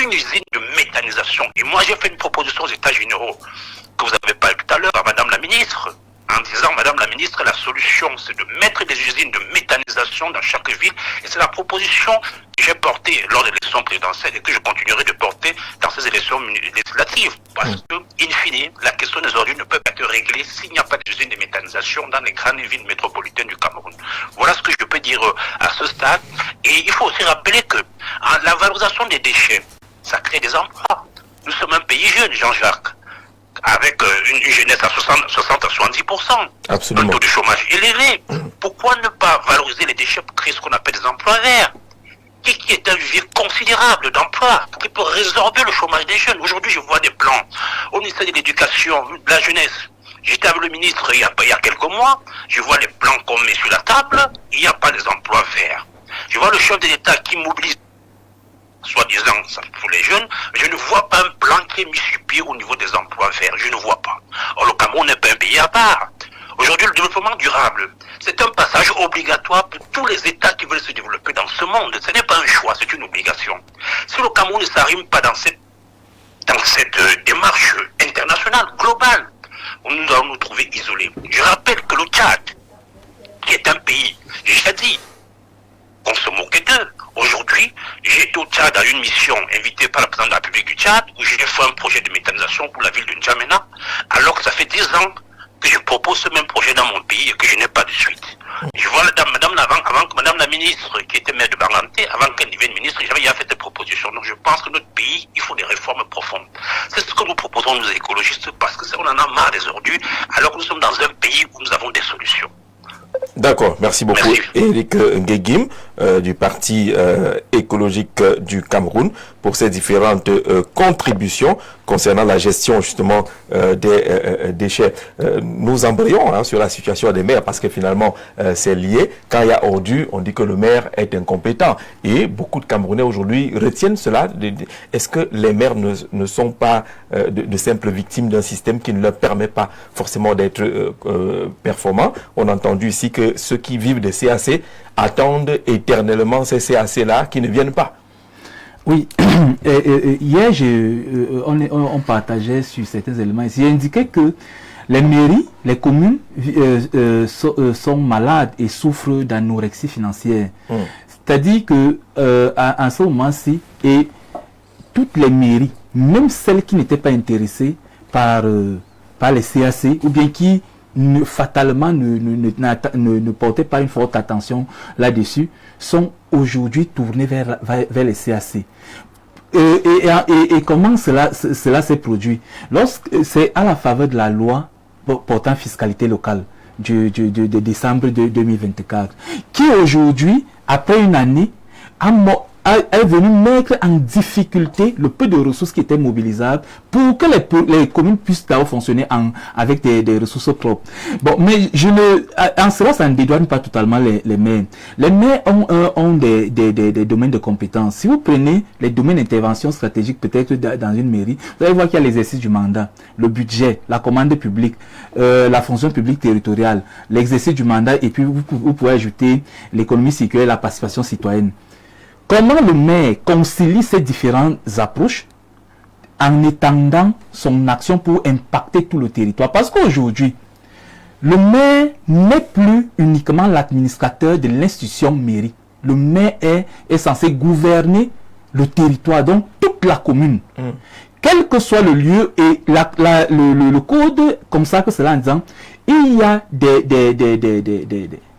une usine de méthanisation. Et moi j'ai fait une proposition aux États généraux que vous avez parlé tout à l'heure à Madame la ministre, en disant, Madame la ministre, la solution, c'est de mettre des usines de méthanisation dans chaque ville. Et c'est la proposition que j'ai portée lors des élections présidentielles et que je continuerai de porter dans ces élections législatives. Parce que, in fine, la question des ordures ne peut pas être réglée s'il n'y a pas d'usines de méthanisation dans les grandes villes métropolitaines du Cameroun. Voilà ce que je peux dire à ce stade. Et il faut aussi rappeler que la valorisation des déchets, ça crée des emplois. Nous sommes un pays jeune, Jean-Jacques, avec une jeunesse à 60 à 70%. Absolument. Un taux de chômage élevé. Pourquoi ne pas valoriser les déchets pour créer ce qu'on appelle des emplois verts, qui est un vivier considérable d'emplois, qui peut résorber le chômage des jeunes. Aujourd'hui, je vois des plans au ministère de l'Éducation, de la jeunesse. J'étais avec le ministre il y a quelques mois, je vois les plans qu'on met sur la table, il n'y a pas des emplois verts. Je vois le chef de l'État qui mobilise, soi-disant, pour les jeunes, je ne vois pas un plan qui est mis sur pied au niveau des emplois verts, je ne vois pas. Or, le Cameroun n'est pas un pays à part. Aujourd'hui, le développement durable, c'est un passage obligatoire pour tous les États qui veulent se développer dans ce monde. Ce n'est pas un choix, c'est une obligation. Si le Cameroun ne s'arrime pas dans cette démarche internationale, globale, nous allons nous trouver isolés. Je rappelle que le Tchad, qui est un pays, j'ai dit, qu'on se moquait d'eux. Aujourd'hui, j'ai été au Tchad à une mission invitée par la présidente de la République du Tchad, où j'ai fait un projet de méthanisation pour la ville de N'Djamena, alors que ça fait 10 ans que je propose ce même projet dans mon pays et que je n'ai pas de suite. Je vois avant que Madame la ministre, qui était maire de Barlanté, avant qu'elle devienne ministre, j'avais déjà fait des propositions. Donc je pense que notre pays, il faut des réformes profondes. C'est ce que nous proposons, nous écologistes, parce que on en a marre des ordures, alors que nous sommes dans un pays où nous avons des solutions. D'accord, merci beaucoup. Merci. Éric Nguegim du Parti écologique du Cameroun pour ces différentes contributions concernant la gestion justement des déchets. Nous embrayons sur la situation des maires parce que finalement c'est lié. Quand il y a ordure, on dit que le maire est incompétent et beaucoup de Camerounais aujourd'hui retiennent cela. Est-ce que les maires ne sont pas de simples victimes d'un système qui ne leur permet pas forcément d'être performants? On a entendu ici que ceux qui vivent des CAC attendent éternellement ces CAC-là qui ne viennent pas. Oui, hier on partageait sur certains éléments. J'ai indiqué que les mairies, les communes sont malades et souffrent d'anorexie financière. C'est-à-dire que en ce moment-ci, et toutes les mairies, même celles qui n'étaient pas intéressées par les CAC ou bien qui fatalement ne portaient pas une forte attention là-dessus, sont aujourd'hui tournés vers les CAC. Et comment cela s'est produit? C'est à la faveur de la loi portant fiscalité locale de décembre 2024, qui aujourd'hui, après une année, est venu mettre en difficulté le peu de ressources qui étaient mobilisables pour que les communes puissent d'abord fonctionner avec des ressources propres. Bon, mais en cela, ça ne dédouane pas totalement les maires. Les maires ont des domaines de compétences. Si vous prenez les domaines d'intervention stratégique, peut-être dans une mairie, vous allez voir qu'il y a l'exercice du mandat, le budget, la commande publique, la fonction publique territoriale, l'exercice du mandat, et puis vous pouvez ajouter l'économie circulaire, la participation citoyenne. Comment le maire concilie ces différentes approches en étendant son action pour impacter tout le territoire? Parce qu'aujourd'hui, le maire n'est plus uniquement l'administrateur de l'institution mairie. Le maire est censé gouverner le territoire, donc toute la commune. Quel que soit le lieu et le code, comme ça que cela en disant, il y a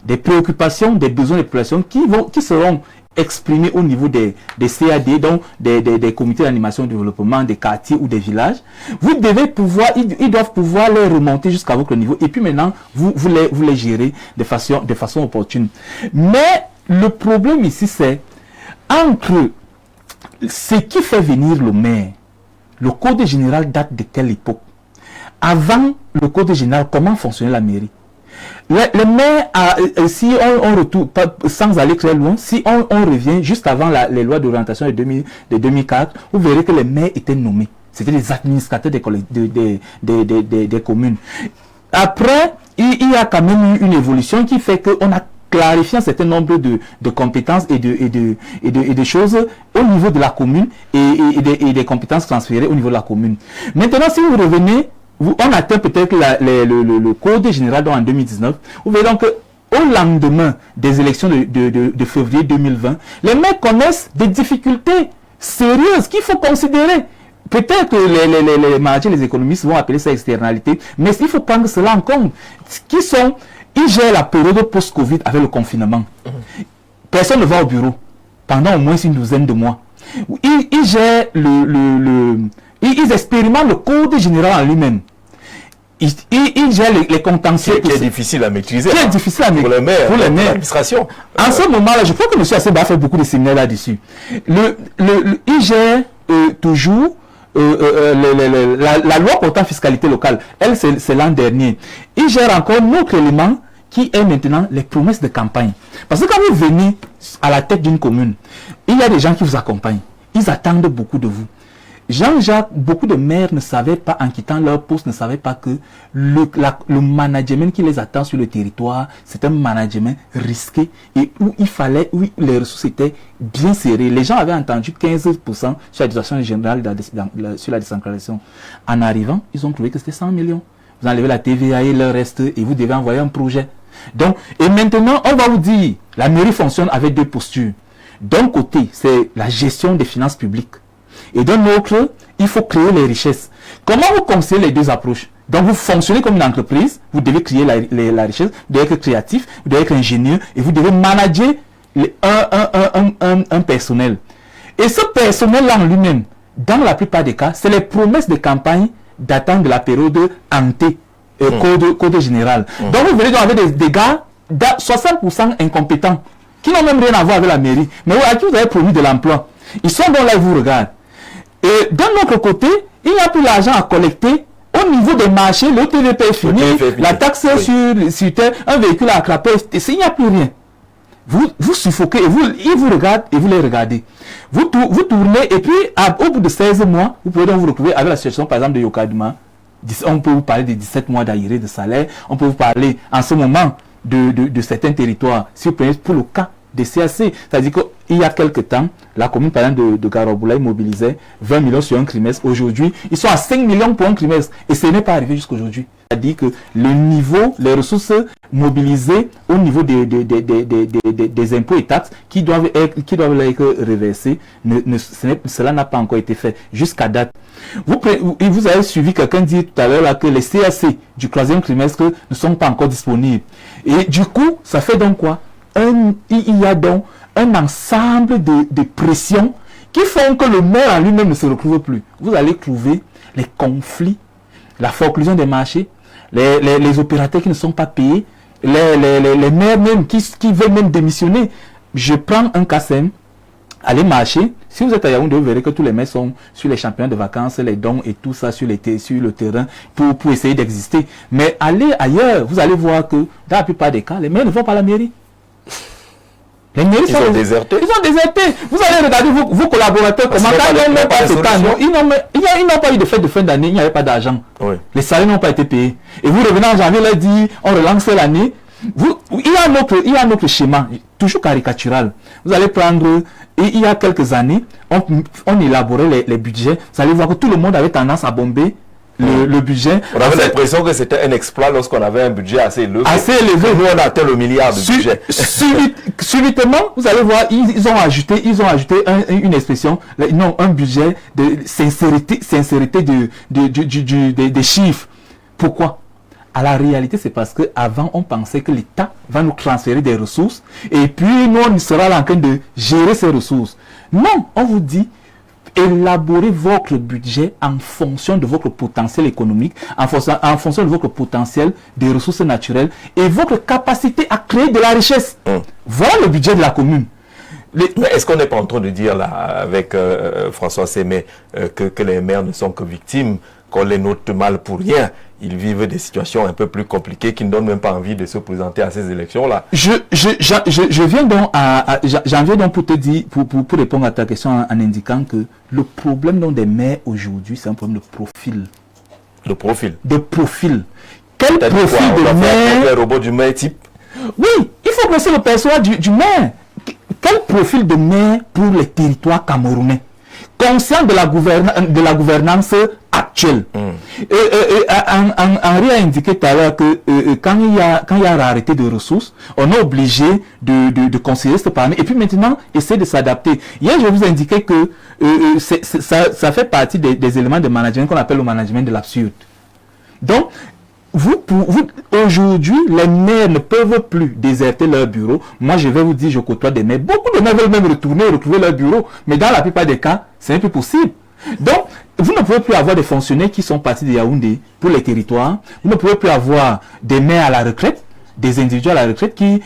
des préoccupations, des besoins des populations qui seront exprimés au niveau des CAD, donc des comités d'animation de développement, des quartiers ou des villages. Vous devez pouvoir, ils doivent pouvoir les remonter jusqu'à votre niveau et puis maintenant, vous les gérez de façon opportune. Mais le problème ici, c'est entre ce qui fait venir le maire. Le code général date de quelle époque? Avant le code général, comment fonctionnait la mairie? Le maire, si on retourne, sans aller très loin, si on revient juste avant les lois d'orientation de 2004, vous verrez que les maires étaient nommés. C'était les administrateurs des communes. Après, il y a quand même eu une évolution qui fait qu'on a clarifié un certain nombre de compétences et de choses au niveau de la commune et des compétences transférées au niveau de la commune. Maintenant, si vous revenez on atteint peut-être le code général en 2019. Vous verrez donc qu'au lendemain des élections de février 2020, les maires connaissent des difficultés sérieuses qu'il faut considérer. Peut-être que les managers, les économistes vont appeler ça externalité, mais il faut prendre cela en compte. Ils gèrent la période post-Covid avec le confinement. Personne ne va au bureau pendant au moins une douzaine de mois. Ils gèrent ils expérimentent le code général en lui-même. Ils gèrent les contentieux. Qui est difficile à maîtriser. Qui est difficile à maîtriser. Pour les maires, pour l'administration. En ce moment-là, je crois que M. Asseba a fait beaucoup de séminaires là-dessus. Il gère toujours la loi portant fiscalité locale. Elle, c'est l'an dernier. Il gère encore un autre élément qui est maintenant les promesses de campagne. Parce que quand vous venez à la tête d'une commune, il y a des gens qui vous accompagnent. Ils attendent beaucoup de vous. Jean-Jacques, beaucoup de maires ne savaient pas, en quittant leur poste, ne savaient pas que le management qui les attend sur le territoire, c'est un management risqué et où les ressources étaient bien serrées. Les gens avaient entendu 15% sur la direction générale sur la décentralisation. En arrivant, ils ont trouvé que c'était 100 millions. Vous enlevez la TVA et le reste et vous devez envoyer un projet. Donc, et maintenant, on va vous dire, la mairie fonctionne avec deux postures. D'un côté, c'est la gestion des finances publiques. Et d'un autre, il faut créer les richesses. Comment vous conciliez les deux approches? Donc vous fonctionnez comme une entreprise, vous devez créer la richesse, vous devez être créatif, vous devez être ingénieux et vous devez manager un personnel. Et ce personnel-là en lui-même, dans la plupart des cas, c'est les promesses de campagne datant de la période ante, code général. Donc vous venez avec des gars 60% incompétents, qui n'ont même rien à voir avec la mairie, mais à qui vous avez promis de l'emploi. Ils sont dans là, ils vous regardent. Et d'un autre côté, il n'y a plus l'argent à collecter. Au niveau des marchés, le TVP est fini, la taxe sur terre, un véhicule à attraper, il n'y a plus rien. Vous suffoquez, et ils vous regardent et vous les regardez. Vous tournez et puis au bout de 16 mois, vous pouvez donc vous retrouver avec la situation par exemple de Yokaduma. On peut vous parler de 17 mois d'arrivée de salaire, on peut vous parler en ce moment de certains territoires, si vous prenez pour le cas des CAC, c'est-à-dire qu'il y a quelques temps, la commune par exemple de Garoboulaye mobilisait 20 millions sur un trimestre. Aujourd'hui, ils sont à 5 millions pour un trimestre et ce n'est pas arrivé jusqu'à aujourd'hui. C'est-à-dire que le niveau, les ressources mobilisées au niveau des impôts et taxes qui doivent être reversées, cela n'a pas encore été fait jusqu'à date. Vous avez suivi quelqu'un dire tout à l'heure là que les CAC du 3e trimestre ne sont pas encore disponibles. Et du coup, ça fait donc quoi? Il y a donc un ensemble de pressions qui font que le maire en lui-même ne se retrouve plus. Vous allez trouver les conflits, la forclusion des marchés, les opérateurs qui ne sont pas payés, les maires même qui veulent même démissionner. Je prends un cas simple, allez marcher. Si vous êtes à Yaoundé, vous verrez que tous les maires sont sur les championnats de vacances, les dons et tout ça sur le terrain pour essayer d'exister. Mais allez ailleurs, vous allez voir que dans la plupart des cas, les maires ne vont pas à la mairie. Les mairies ils ont déserté. Ils ont déserté. Vous allez regarder vos collaborateurs comment ils n'ont pas ce temps. Ils n'ont pas eu de fête de fin d'année, il n'y avait pas d'argent. Oui. Les salaires n'ont pas été payés. Et vous revenez en janvier, leur dit on relance l'année. Il y a un autre schéma, toujours caricatural. Vous allez prendre, il y a quelques années, on élaborait les budgets. Vous allez voir que tout le monde avait tendance à bomber le budget. On avait l'impression que c'était un exploit lorsqu'on avait un budget assez élevé. Nous, on a atteint le milliard de budget. Subitement, vous allez voir, ils ont ajouté une expression, un budget de sincérité des chiffres. Pourquoi? À la réalité, c'est parce qu'avant, on pensait que l'État va nous transférer des ressources et puis nous, on sera là en train de gérer ces ressources. Non, on vous dit, élaborez votre budget en fonction de votre potentiel économique, en fonction de votre potentiel des ressources naturelles et votre capacité à créer de la richesse. Voilà le budget de la commune. Mais est-ce qu'on n'est pas en train de dire là, avec François Sémé, que les maires ne sont que victimes, qu'on les note mal pour rien? Ils vivent des situations un peu plus compliquées qui ne donnent même pas envie de se présenter à ces élections-là. J'en viens donc pour te dire, pour répondre à ta question en indiquant que le problème des maires aujourd'hui, c'est un problème de profil. De profil. De profil. Quel profil de maire? Le robot du maire type? Oui, il faut penser le personnage du maire. Quel profil de maire pour les territoires camerounais? Conscient de la gouvernance actuelle. Henri a indiqué tout à l'heure que quand il y a rareté de ressources, on est obligé de considérer cette parmi et puis maintenant essayer de s'adapter. Hier, je vous indiquais que ça fait partie des éléments de management qu'on appelle le management de l'absurde. Donc, aujourd'hui, les maires ne peuvent plus déserter leur bureau. Moi, je vais vous dire, je côtoie des maires. Beaucoup de maires veulent même retrouver leur bureau. Mais dans la plupart des cas, c'est un peu possible. Donc, vous ne pouvez plus avoir des fonctionnaires qui sont partis de Yaoundé pour les territoires. Vous ne pouvez plus avoir des maires à la retraite, des individus à la retraite qui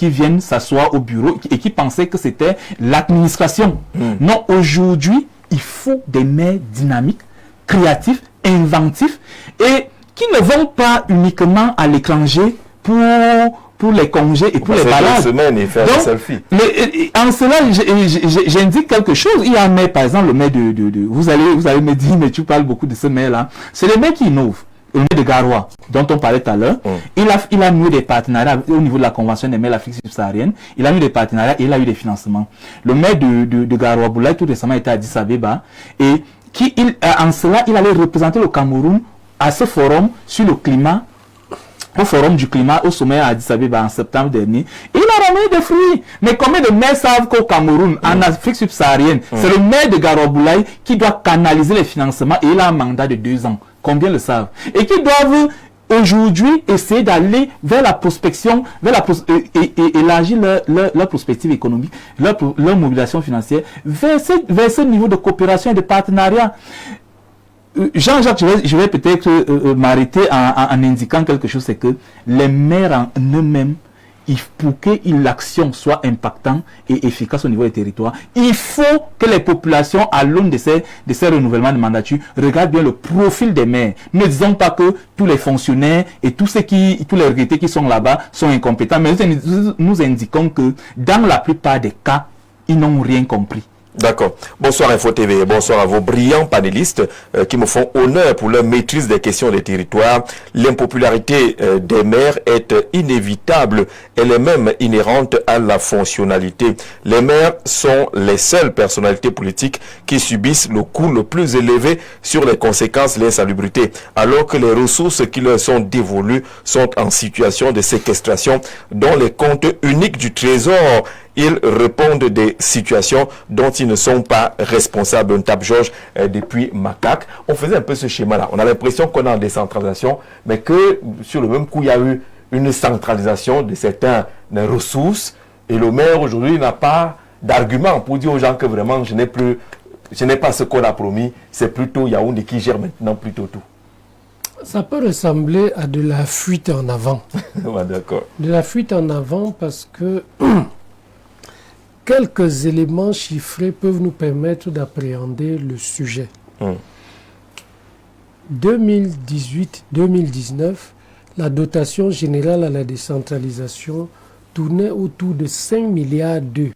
viennent s'asseoir au bureau et qui pensaient que c'était l'administration. Non, aujourd'hui, il faut des maires dynamiques, créatifs, inventifs et qui ne vont pas uniquement à l'étranger pour les congés et pour les balades. Et faire des selfies. En cela, j'indique quelque chose. Il y a un maire, par exemple, le maire vous allez me dire, mais tu parles beaucoup de ce maire-là. C'est le maire qui innove. Le maire de Garoua, dont on parlait tout à l'heure, il a mis des partenariats au niveau de la Convention des maires de l'Afrique subsaharienne. Il a mis des partenariats et il a eu des financements. Le maire de Garoua Boulaye, tout récemment, était à Addis Abeba et en cela, il allait représenter le Cameroun à ce forum sur le climat, au forum du climat au sommet à Addis Abeba en septembre dernier. Et il a ramené des fruits. Mais combien de maires savent qu'au Cameroun, en Afrique subsaharienne, c'est le maire de Garoua Boulaye qui doit canaliser les financements et il a un mandat de 2 ans. Combien le savent? Et qui doivent aujourd'hui essayer d'aller vers la prospection, et élargir leur prospective économique, leur mobilisation financière vers ce niveau de coopération et de partenariat. Jean-Jacques, je vais peut-être m'arrêter en indiquant quelque chose, c'est que les maires en eux-mêmes, pour que l'action soit impactante et efficace au niveau des territoires, il faut que les populations, à l'aune de ces renouvellements de mandature, regardent bien le profil des maires. Ne disons pas que tous les fonctionnaires et tous les retraités qui sont là-bas sont incompétents, mais nous indiquons que dans la plupart des cas, ils n'ont rien compris. D'accord. Bonsoir Info TV et bonsoir à vos brillants panélistes qui me font honneur pour leur maîtrise des questions des territoires. L'impopularité des maires est inévitable. Elle est même inhérente à la fonctionnalité. Les maires sont les seules personnalités politiques qui subissent le coût le plus élevé sur les conséquences de l'insalubrité, alors que les ressources qui leur sont dévolues sont en situation de séquestration dans les comptes uniques du Trésor. Ils répondent des situations dont ils ne sont pas responsables. On tape Georges depuis Macaque. On faisait un peu ce schéma-là. On a l'impression qu'on est en décentralisation, mais que sur le même coup, il y a eu une centralisation de certaines ressources. Et le maire aujourd'hui n'a pas d'argument pour dire aux gens que vraiment je n'ai pas ce qu'on a promis. C'est plutôt Yaoundé qui gère maintenant plutôt tout. Ça peut ressembler à de la fuite en avant. Ouais, d'accord. De la fuite en avant parce que quelques éléments chiffrés peuvent nous permettre d'appréhender le sujet. 2018-2019, la dotation générale à la décentralisation tournait autour de 5 milliards d'euros.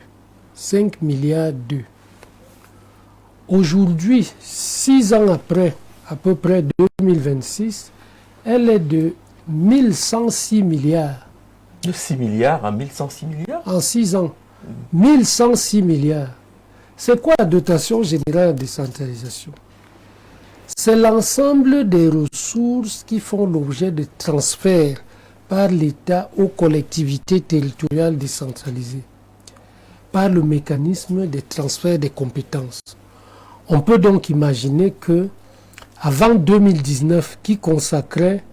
5 milliards d'euros. Aujourd'hui, 6 ans après, à peu près 2026, elle est de 1106 milliards. De 6 milliards à 1106 milliards en 6 ans. 1106 milliards. C'est quoi la dotation générale à la décentralisation? C'est l'ensemble des ressources qui font l'objet de transferts par l'État aux collectivités territoriales décentralisées, par le mécanisme des transferts des compétences. On peut donc imaginer que, avant 2019, qui consacrait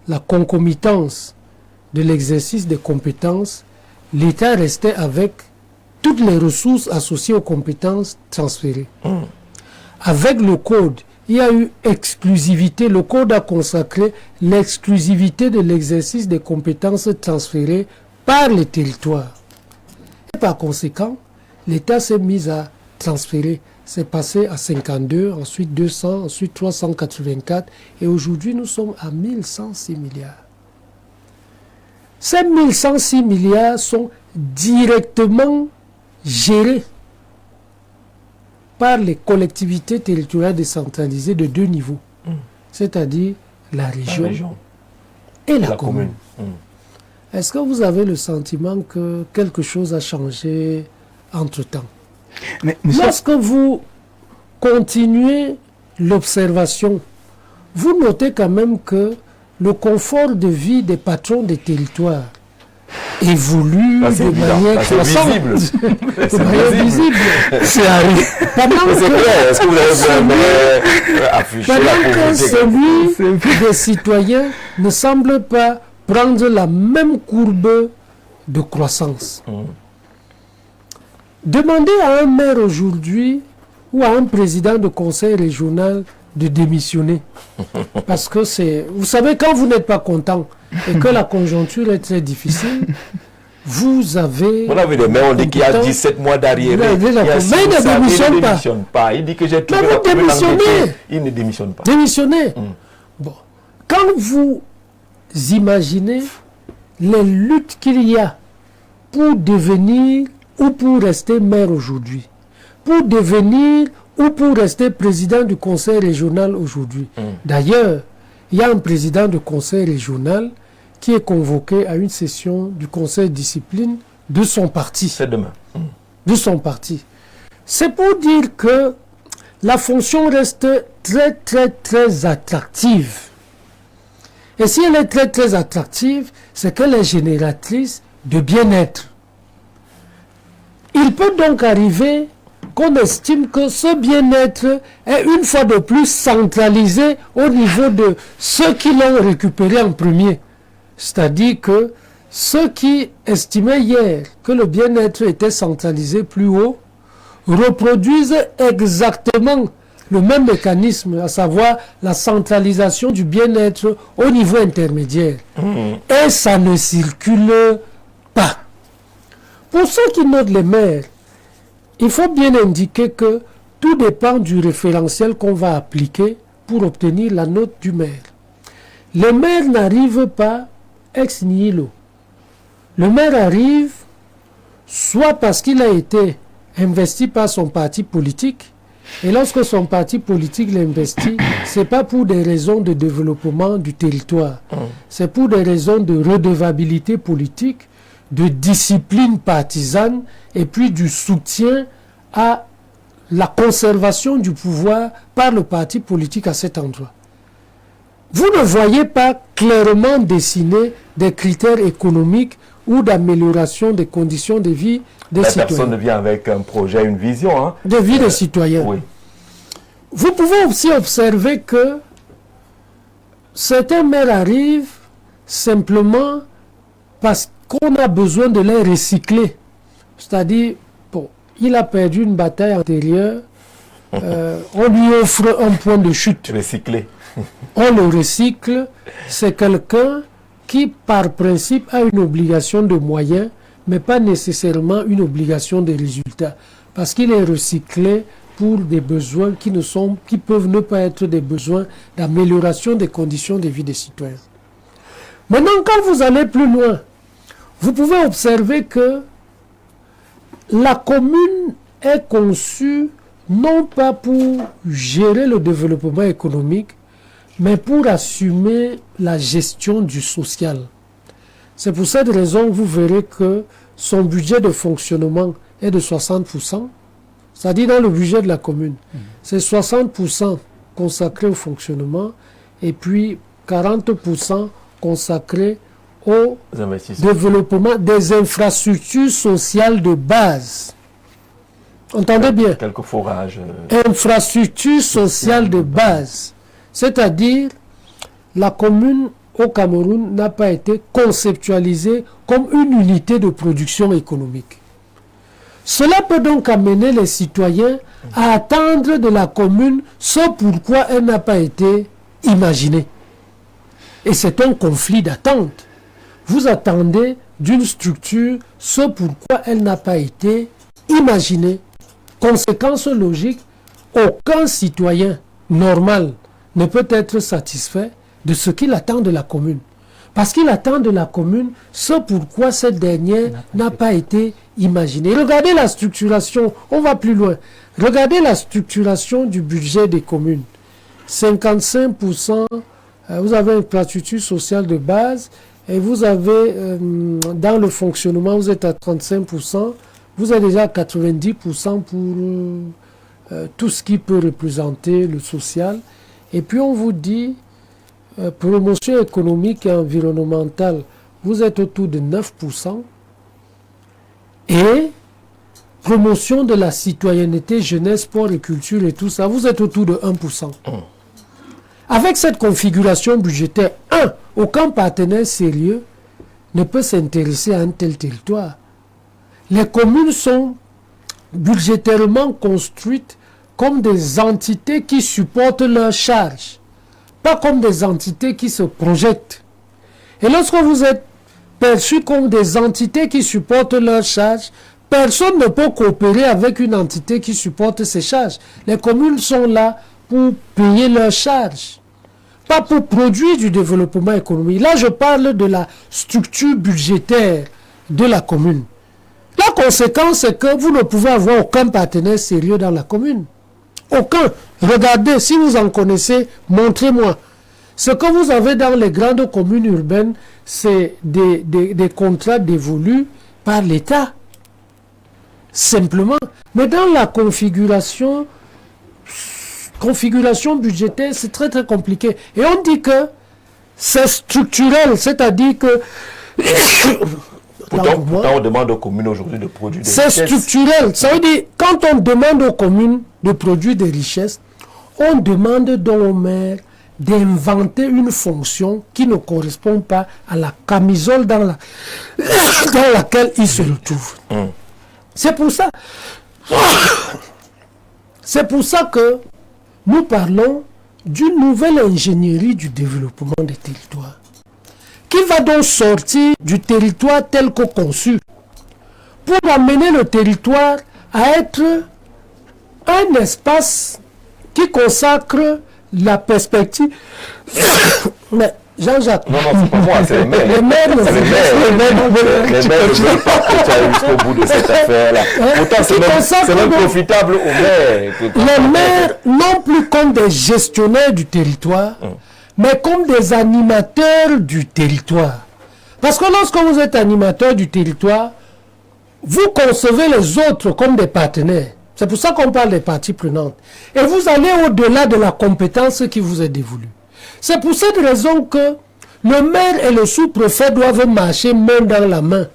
la concomitance de l'exercice des compétences, l'État restait avec toutes les ressources associées aux compétences transférées. Avec le code, il y a eu exclusivité. Le code a consacré l'exclusivité de l'exercice des compétences transférées par les territoires. Et par conséquent, l'État s'est mis à transférer. C'est passé à 52, ensuite 200, ensuite 384. Et aujourd'hui, nous sommes à 1106 milliards. Ces 1106 milliards sont directement gérés par les collectivités territoriales décentralisées de 2 niveaux, c'est-à-dire la région et la commune. Est-ce que vous avez le sentiment que quelque chose a changé entre-temps? Lorsque vous continuez l'observation, vous notez quand même que le confort de vie des patrons des territoires évolue de manière croissante. C'est de manière visible. C'est clair. Est-ce que vous avez affiché la pauvreté? Celui des citoyens ne semble pas prendre la même courbe de croissance. Demandez à un maire aujourd'hui ou à un président de conseil régional de démissionner. Parce que c'est... Vous savez, quand vous n'êtes pas content et que la conjoncture est très difficile, vous avez... On a vu des maires, on dit qu'il y a 17 mois d'arriéré. Mais il ne démissionne pas. Il dit que j'ai trouvé mais vous démissionnez. Il ne démissionne pas. Démissionnez. Bon. Quand vous imaginez les luttes qu'il y a pour devenir ou pour rester maire aujourd'hui, pour devenir ou pour rester président du conseil régional aujourd'hui. D'ailleurs, il y a un président du conseil régional qui est convoqué à une session du conseil de discipline de son parti. C'est demain. De son parti. C'est pour dire que la fonction reste très, très, très attractive. Et si elle est très, très attractive, c'est qu'elle est génératrice de bien-être. Il peut donc arriver qu'on estime que ce bien-être est une fois de plus centralisé au niveau de ceux qui l'ont récupéré en premier. C'est-à-dire que ceux qui estimaient hier que le bien-être était centralisé plus haut reproduisent exactement le même mécanisme, à savoir la centralisation du bien-être au niveau intermédiaire. Et ça ne circule pas. Pour ceux qui notent les maires, il faut bien indiquer que tout dépend du référentiel qu'on va appliquer pour obtenir la note du maire. Le maire n'arrive pas ex nihilo. Le maire arrive soit parce qu'il a été investi par son parti politique, et lorsque son parti politique l'investit, ce n'est pas pour des raisons de développement du territoire, c'est pour des raisons de redevabilité politique, de discipline partisane et puis du soutien à la conservation du pouvoir par le parti politique à cet endroit. Vous ne voyez pas clairement dessiner des critères économiques ou d'amélioration des conditions de vie des citoyens. Personne ne vient avec un projet, une vision. De vie des citoyens. Oui. Vous pouvez aussi observer que certains maires arrivent simplement parce qu'on a besoin de les recycler. C'est-à-dire, bon, il a perdu une bataille antérieure, on lui offre un point de chute. Recycler. On le recycle, c'est quelqu'un qui, par principe, a une obligation de moyens, mais pas nécessairement une obligation de résultats. Parce qu'il est recyclé pour des besoins qui peuvent ne pas être des besoins d'amélioration des conditions de vie des citoyens. Maintenant, quand vous allez plus loin, vous pouvez observer que la commune est conçue non pas pour gérer le développement économique, mais pour assumer la gestion du social. C'est pour cette raison que vous verrez que son budget de fonctionnement est de 60%, c'est-à-dire dans le budget de la commune. C'est 60% consacré au fonctionnement et puis 40% consacré au développement des infrastructures sociales de base. Entendez bien. Quelques forages. Infrastructures sociales de base. C'est-à-dire, la commune au Cameroun n'a pas été conceptualisée comme une unité de production économique. Cela peut donc amener les citoyens à attendre de la commune ce pourquoi elle n'a pas été imaginée. Et c'est un conflit d'attente. Vous attendez d'une structure ce pourquoi elle n'a pas été imaginée. Conséquence logique, aucun citoyen normal ne peut être satisfait de ce qu'il attend de la commune. Parce qu'il attend de la commune ce pourquoi cette dernière n'a pas été imaginée. Regardez la structuration, on va plus loin. Regardez la structuration du budget des communes. 55%, vous avez une infrastructure sociale de base et vous avez, dans le fonctionnement, vous êtes à 35%, vous êtes déjà à 90% pour tout ce qui peut représenter le social. Et puis on vous dit, promotion économique et environnementale, vous êtes autour de 9%. Et promotion de la citoyenneté, jeunesse, sport et culture et tout ça, vous êtes autour de 1%. Avec cette configuration budgétaire, aucun partenaire sérieux ne peut s'intéresser à un tel territoire. Les communes sont budgétairement construites comme des entités qui supportent leurs charges, pas comme des entités qui se projettent. Et lorsque vous êtes perçus comme des entités qui supportent leurs charges, personne ne peut coopérer avec une entité qui supporte ses charges. Les communes sont là pour payer leurs charges, pas pour produire du développement économique. Là, je parle de la structure budgétaire de la commune. La conséquence, c'est que vous ne pouvez avoir aucun partenaire sérieux dans la commune. Aucun. Regardez, si vous en connaissez, montrez-moi. Ce que vous avez dans les grandes communes urbaines, c'est des contrats dévolus par l'État. Simplement. Mais dans la configuration budgétaire, c'est très très compliqué. Et on dit que c'est structurel, c'est-à-dire que... Pourtant, on demande aux communes aujourd'hui de produire des richesses. C'est structurel. Ça veut dire, quand on demande aux communes de produire des richesses, on demande donc aux maires d'inventer une fonction qui ne correspond pas à la camisole dans laquelle ils se retrouvent. C'est pour ça. C'est pour ça que nous parlons d'une nouvelle ingénierie du développement des territoires, qui va donc sortir du territoire tel que conçu, pour amener le territoire à être un espace qui consacre la perspective. Mais Jean-Jacques. Non, c'est pas moi, c'est les maires. Les maires ne veulent pas que tu ailles jusqu'au bout de cette affaire-là. Pourtant, c'est même profitable aux maires. Les maires, non plus comme des gestionnaires du territoire, mais comme des animateurs du territoire. Parce que lorsque vous êtes animateur du territoire, vous concevez les autres comme des partenaires. C'est pour ça qu'on parle des parties prenantes. Et vous allez au-delà de la compétence qui vous est dévolue. C'est pour cette raison que le maire et le sous-préfet doivent marcher main dans la main.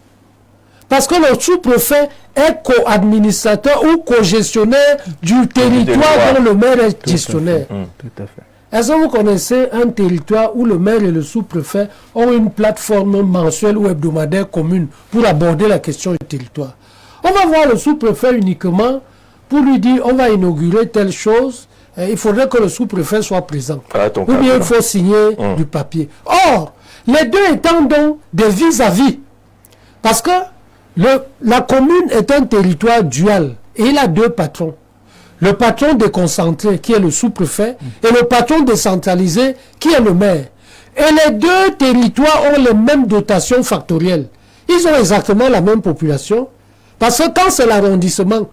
Parce que le sous-préfet est co-administrateur ou co-gestionnaire du territoire dont le maire est gestionnaire. Tout à fait. Est-ce que vous connaissez un territoire où le maire et le sous-préfet ont une plateforme mensuelle ou hebdomadaire commune pour aborder la question du territoire? On va voir le sous-préfet uniquement pour lui dire on va inaugurer telle chose, et il faudrait que le sous-préfet soit présent. Ou bien il faut signer du papier. Or, les deux étant donc des vis-à-vis, parce que la commune est un territoire dual et il a deux patrons. Le patron déconcentré qui est le sous-préfet et le patron décentralisé qui est le maire. Et les deux territoires ont les mêmes dotations factorielles. Ils ont exactement la même population. Parce que quand c'est l'arrondissement,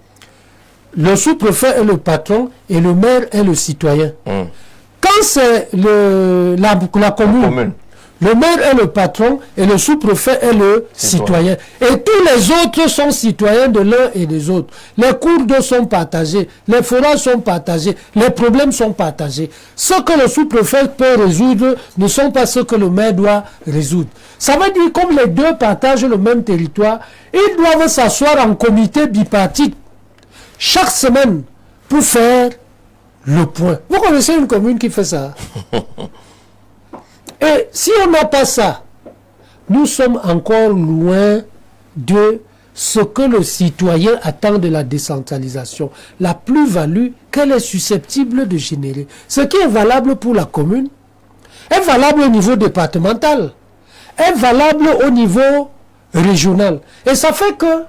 le sous-préfet est le patron et le maire est le citoyen. Quand c'est la commune, le maire est le patron et le sous-préfet est le citoyen. Et tous les autres sont citoyens de l'un et des autres. Les cours d'eau sont partagés, les forages sont partagés, les problèmes sont partagés. Ce que le sous-préfet peut résoudre ne sont pas ce que le maire doit résoudre. Ça veut dire comme les deux partagent le même territoire, ils doivent s'asseoir en comité bipartite chaque semaine pour faire le point. Vous connaissez une commune qui fait ça? Et si on n'a pas ça, nous sommes encore loin de ce que le citoyen attend de la décentralisation. La plus-value qu'elle est susceptible de générer. Ce qui est valable pour la commune est valable au niveau départemental, est valable au niveau régional. Et ça fait que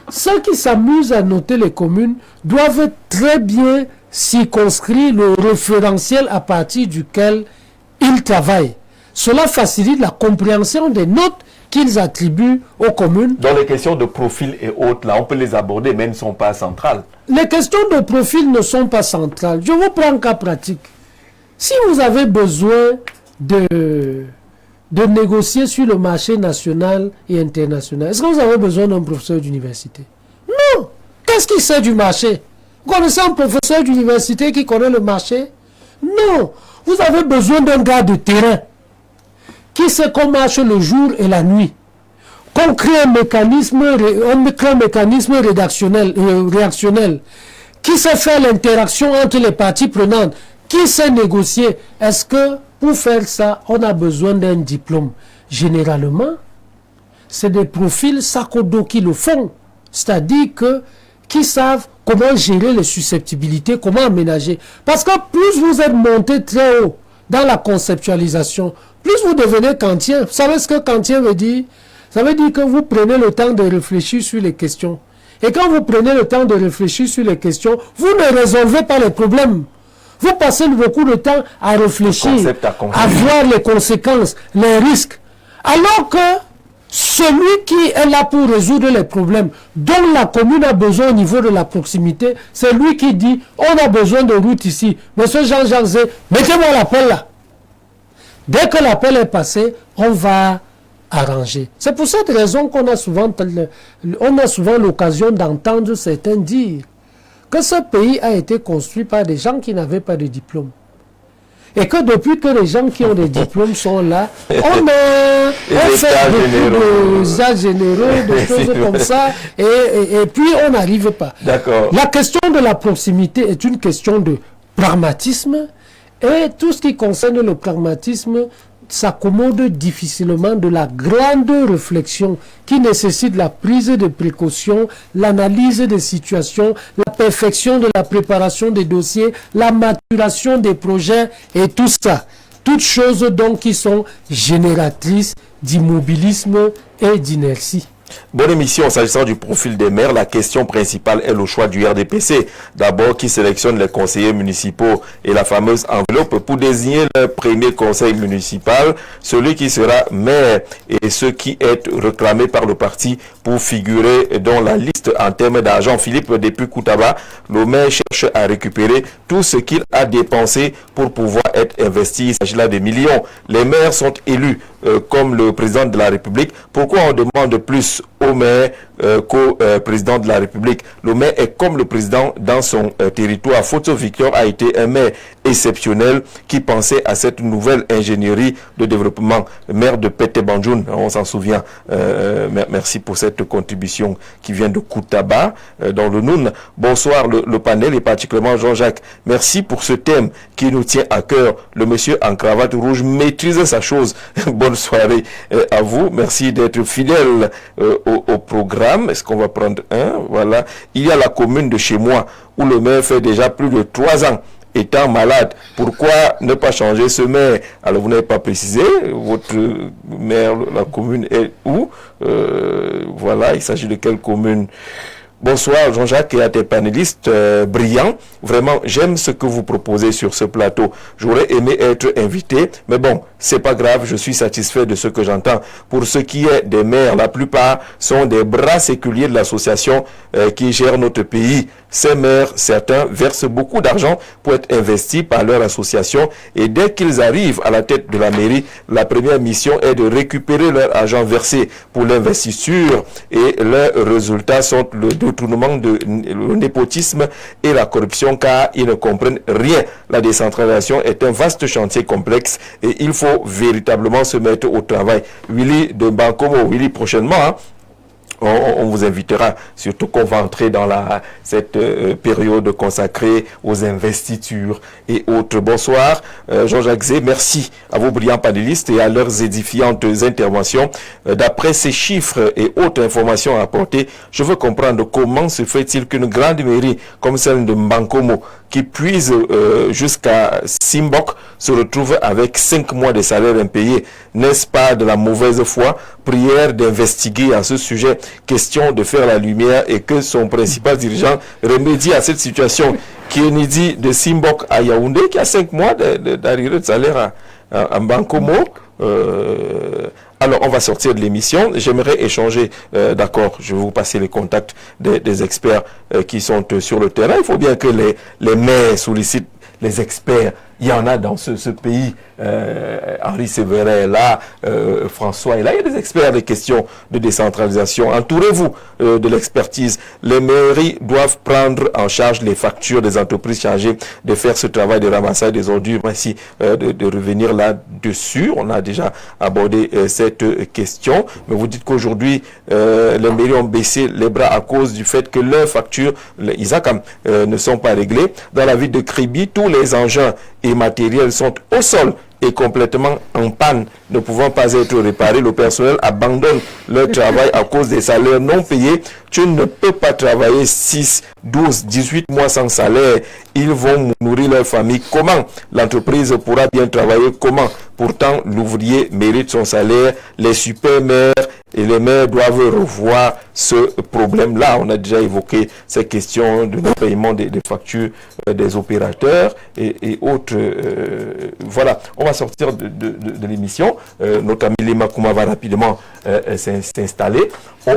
ceux qui s'amusent à noter les communes doivent très bien circonscrire le référentiel à partir duquel ils travaillent. Cela facilite la compréhension des notes qu'ils attribuent aux communes. Dans les questions de profil et autres, là, on peut les aborder, mais elles ne sont pas centrales. Les questions de profil ne sont pas centrales. Je vous prends un cas pratique. Si vous avez besoin de négocier sur le marché national et international, est-ce que vous avez besoin d'un professeur d'université? Non. Qu'est-ce qu'il sait du marché? Vous connaissez un professeur d'université qui connaît le marché? Non. Vous avez besoin d'un gars de terrain qui sait qu'on marche le jour et la nuit. Qu'on crée un mécanisme réactionnel, qui sait faire l'interaction entre les parties prenantes, qui sait négocier. Est-ce que pour faire ça, on a besoin d'un diplôme? Généralement, c'est des profils sacodo qui le font. C'est-à-dire qui savent comment gérer les susceptibilités, comment aménager. Parce que plus vous êtes monté très haut dans la conceptualisation, plus vous devenez kantien. Vous savez ce que kantien veut dire? Ça veut dire que vous prenez le temps de réfléchir sur les questions. Et quand vous prenez le temps de réfléchir sur les questions, vous ne résolvez pas les problèmes. Vous passez beaucoup de temps à réfléchir, à voir les conséquences, les risques. Alors que celui qui est là pour résoudre les problèmes, dont la commune a besoin au niveau de la proximité, c'est lui qui dit, on a besoin de route ici. Monsieur Jean-Jacques Zé, mettez-moi l'appel là. Dès que l'appel est passé, on va arranger. C'est pour cette raison qu'on a souvent l'occasion d'entendre certains dire que ce pays a été construit par des gens qui n'avaient pas de diplôme. Et que depuis que les gens qui ont des diplômes sont là, on fait beaucoup d'états généraux, de choses comme ça, et puis on n'arrive pas. La question de la proximité est une question de pragmatisme, et tout ce qui concerne le pragmatisme s'accommode difficilement de la grande réflexion qui nécessite la prise de précautions, l'analyse des situations, la perfection de la préparation des dossiers, la maturation des projets et tout ça. Toutes choses donc qui sont génératrices d'immobilisme et d'inertie. Bonne émission. S'agissant du profil des maires, la question principale est le choix du RDPC. D'abord, qui sélectionne les conseillers municipaux et la fameuse enveloppe pour désigner le premier conseil municipal, celui qui sera maire et ce qui est réclamé par le parti pour figurer dans la liste en termes d'argent. Philippe depuis Koutaba, le maire cherche à récupérer tout ce qu'il a dépensé pour pouvoir être investi. Il s'agit là de millions. Les maires sont élus comme le président de la République. Pourquoi on demande plus au maire qu'au président de la République? Le maire est comme le président dans son territoire. Photo Victor a été un maire exceptionnel qui pensait à cette nouvelle ingénierie de développement. Maire de Pete Banjoun, on s'en souvient. Merci pour cette contribution qui vient de Koutaba dans le Noun. Bonsoir le panel et particulièrement Jean-Jacques. Merci pour ce thème qui nous tient à cœur. Le monsieur en cravate rouge maîtrise sa chose. Bonne soirée à vous. Merci d'être fidèle au programme. Est-ce qu'on va prendre un? Voilà. Il y a la commune de chez moi où le maire fait déjà plus de 3 ans étant malade. Pourquoi ne pas changer ce maire? Alors vous n'avez pas précisé. Votre maire, la commune est où? Voilà. Il s'agit de quelle commune? Bonsoir Jean-Jacques et à tes panélistes brillants. Vraiment, j'aime ce que vous proposez sur ce plateau. J'aurais aimé être invité, mais bon, c'est pas grave, je suis satisfait de ce que j'entends. Pour ce qui est des maires, la plupart sont des bras séculiers de l'association qui gère notre pays. Ces maires, certains, versent beaucoup d'argent pour être investis par leur association et dès qu'ils arrivent à la tête de la mairie, la première mission est de récupérer leur argent versé pour l'investiture et leurs résultats sont le détournement, le népotisme et la corruption car ils ne comprennent rien. La décentralisation est un vaste chantier complexe et il faut véritablement se mettre au travail. Willy de Bankomo, Willy prochainement, hein, on vous invitera, surtout qu'on va entrer dans cette période consacrée aux investitures et autres. Bonsoir, Jean-Jacques Zé, merci à vos brillants panélistes et à leurs édifiantes interventions. D'après ces chiffres et autres informations apportées, je veux comprendre comment se fait-il qu'une grande mairie comme celle de Mbankomo, qui puise jusqu'à Simbok, se retrouve avec 5 mois de salaire impayé. N'est-ce pas de la mauvaise foi? Prière d'investiguer à ce sujet, question de faire la lumière et que son principal dirigeant remédie à cette situation. Kennedy de Simbok à Yaoundé, qui a 5 mois d'arrivée de salaire à Mbankomo. Alors, on va sortir de l'émission. J'aimerais échanger, d'accord, je vais vous passer les contacts des experts qui sont sur le terrain. Il faut bien que les maires sollicitent les experts. Il y en a dans ce pays. Henri Sévérin est là, François est là. Il y a des experts des questions de décentralisation. Entourez-vous de l'expertise. Les mairies doivent prendre en charge les factures des entreprises chargées de faire ce travail de ramassage des ordures. Merci de revenir là-dessus. On a déjà abordé cette question. Mais vous dites qu'aujourd'hui, les mairies ont baissé les bras à cause du fait que leurs factures, les ISACAM, ne sont pas réglées. Dans la ville de Kribi, tous les engins et matériels sont au sol et complètement en panne, ne pouvant pas être réparés. Le personnel abandonne leur travail à cause des salaires non payés. Tu ne peux pas travailler 6, 12, 18 mois sans salaire. Ils vont nourrir leur famille. Comment l'entreprise pourra bien travailler? Comment? Pourtant, l'ouvrier mérite son salaire. Les super-maires et les maires doivent revoir ce problème-là. On a déjà évoqué ces questions de paiement des factures des opérateurs et autres. Voilà, on va sortir de l'émission. Notre ami Lema Kouma va rapidement s'installer.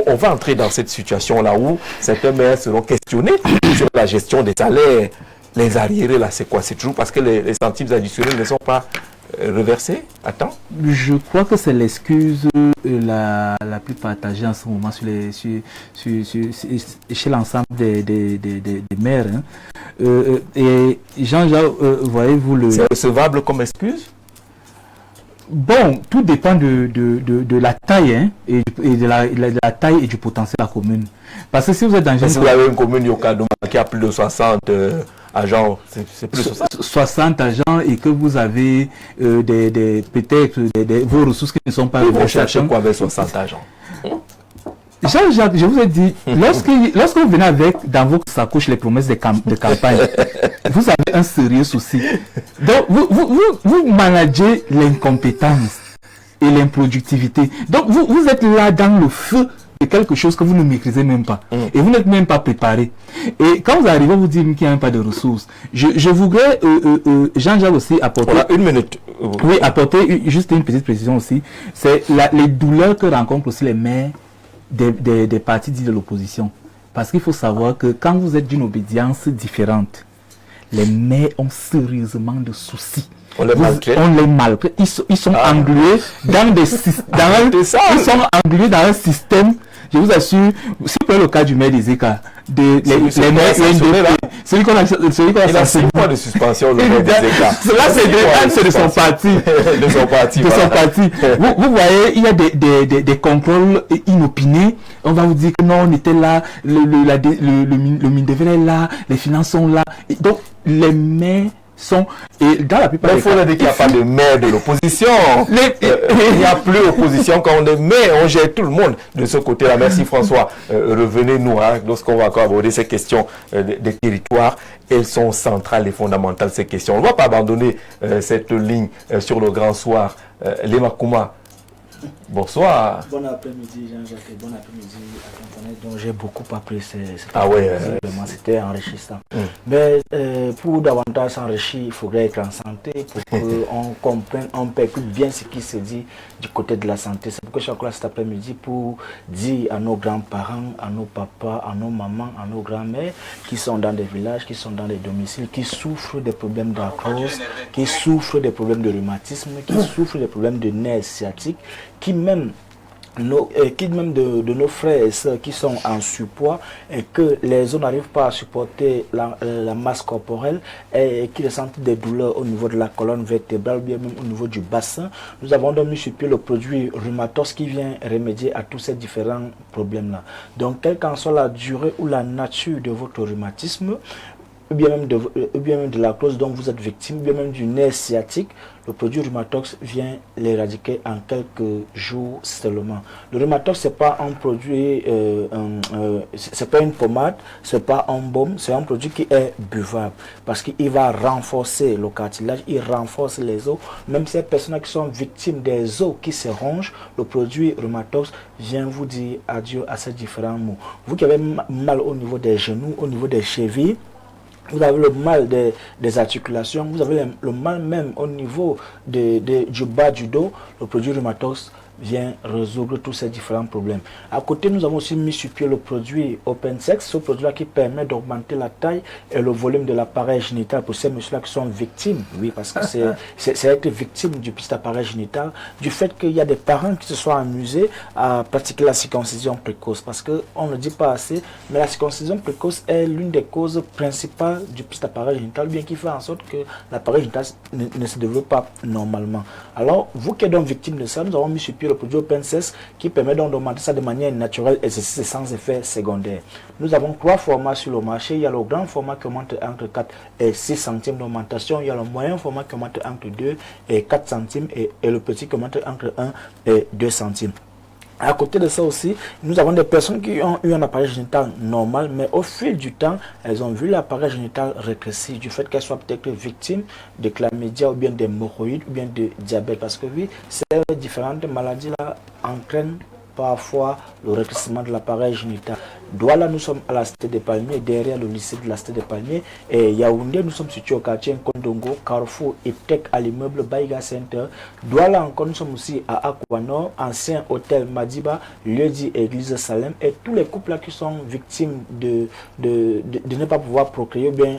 On va entrer dans cette situation-là où certains maires seront questionnés sur la gestion des salaires. Les arriérés, là, c'est quoi? C'est toujours parce que les centimes additionnels ne sont pas reversés à temps? Je crois que c'est l'excuse la plus partagée en ce moment chez l'ensemble des maires. Hein. Et Jean-Jacques, voyez-vous le... C'est recevable comme excuse? Bon, tout dépend de la taille, hein, et de la taille et du potentiel de la commune. Parce que si vous êtes dans si vous avez une commune Yokadouma qui a plus de 60 agents, c'est plus de 60 agents et que vous avez peut-être vos ressources qui ne sont pas... Vous cherchez quoi avec 60 agents? Jean-Jacques, je vous ai dit, lorsque vous venez avec dans vos sacoches les promesses de campagne, vous avez un sérieux souci. Donc, vous managez l'incompétence et l'improductivité. Donc, vous êtes là dans le feu de quelque chose que vous ne maîtrisez même pas. Et vous n'êtes même pas préparé. Et quand vous arrivez, vous dites qu'il n'y a même pas de ressources. Je voudrais, Jean-Jacques aussi, apporter... Voilà, une minute. Oui, apporter juste une petite précision aussi. C'est les douleurs que rencontrent aussi les maires des partis dits de l'opposition. Parce qu'il faut savoir que quand vous êtes d'une obédience différente, les maires ont sérieusement de soucis. On les maltraite. Ils sont englués dans des ils sont englués dans un système. Je vous assure, si vous prenez le cas du maire des ECA, les maires, celui qu'on a 6 mois de suspension, le maire des ECA. Là, c'est de son parti. De son parti. Vous voyez, il y a des contrôles inopinés. On va vous dire que non, on était là, le Mindevre est là, les finances sont là. Et donc, les maires sont... Et dans la plupart des cas, il faut dire qu'il n'y a pas de maire de l'opposition. Il n'y a plus d'opposition quand on est maire, on gère tout le monde de ce côté-là. Merci François. Revenez-nous lorsqu'on va encore aborder ces questions des territoires. Elles sont centrales et fondamentales, ces questions. On ne va pas abandonner cette ligne sur le grand soir. Lema Kouma, bonsoir. Bon après-midi Jean-Jacques, bon après-midi à Cantonais, dont j'ai beaucoup appris. C'était enrichissant. Mais pour davantage s'enrichir, il faudrait être en santé pour qu'on comprenne, on percute bien ce qui se dit du côté de la santé. C'est pourquoi je suis là cet après-midi pour dire à nos grands-parents, à nos papas, à nos mamans, à nos grands-mères qui sont dans des villages, qui sont dans les domiciles, qui souffrent des problèmes d'arthrose, qui souffrent des problèmes de rhumatisme, qui souffrent des problèmes de nerfs sciatiques, qui même de nos frères et sœurs qui sont en surpoids et que les autres n'arrivent pas à supporter la masse corporelle et qui ressentent des douleurs au niveau de la colonne vertébrale ou bien même au niveau du bassin. Nous avons donc mis sur pied le produit Rhumatos qui vient remédier à tous ces différents problèmes-là. Donc, quelle qu'en soit la durée ou la nature de votre rhumatisme, ou bien même de la clause dont vous êtes victime, ou bien même du nerf sciatique, le produit Rhumatox vient l'éradiquer en quelques jours seulement. Le Rhumatox, c'est pas un produit, c'est pas une pommade, c'est pas un baume, c'est un produit qui est buvable parce qu'il va renforcer le cartilage, il renforce les os. Même ces personnes qui sont victimes des os qui se rongent, le produit Rhumatox vient vous dire adieu à ces différents maux. Vous qui avez mal au niveau des genoux, au niveau des chevilles, vous avez le mal des articulations, vous avez le mal même au niveau du bas du dos, le produit Rhumatox vient résoudre tous ces différents problèmes. À côté, nous avons aussi mis sur pied le produit OpenSex, ce produit-là qui permet d'augmenter la taille et le volume de l'appareil génital pour ces messieurs-là qui sont victimes. Oui, parce que c'est être victime du petit appareil génital, du fait qu'il y a des parents qui se sont amusés à pratiquer la circoncision précoce. Parce qu'on ne dit pas assez, mais la circoncision précoce est l'une des causes principales du petit appareil génital, bien qu'il fait en sorte que l'appareil génital ne se développe pas normalement. Alors, vous qui êtes donc victime de ça, nous avons mis sur pied le produit OpenSex qui permet donc d'augmenter ça de manière naturelle et c'est sans effet secondaire. Nous avons 3 formats sur le marché. Il y a le grand format qui augmente entre 4 et 6 centimes d'augmentation. Il y a le moyen format qui augmente entre 2 et 4 centimes et le petit qui augmente entre 1 et 2 centimes. À côté de ça aussi, nous avons des personnes qui ont eu un appareil génital normal, mais au fil du temps, elles ont vu l'appareil génital rétrécir du fait qu'elles soient peut-être victimes de chlamydia ou bien d'hémorroïdes ou bien de diabète. Parce que oui, ces différentes maladies-là entraînent parfois le rétrécissement de l'appareil génital. Douala, nous sommes à la Cité des Palmiers, derrière le lycée de la Cité des Palmiers. Et Yaoundé, nous sommes situés au quartier Nkondongo, Carrefour, Iptek, à l'immeuble Baïga Center. Douala encore, nous sommes aussi à Aquano, ancien hôtel Madiba, lieu dit église Salem. Et tous les couples là qui sont victimes de ne pas pouvoir procréer, ou bien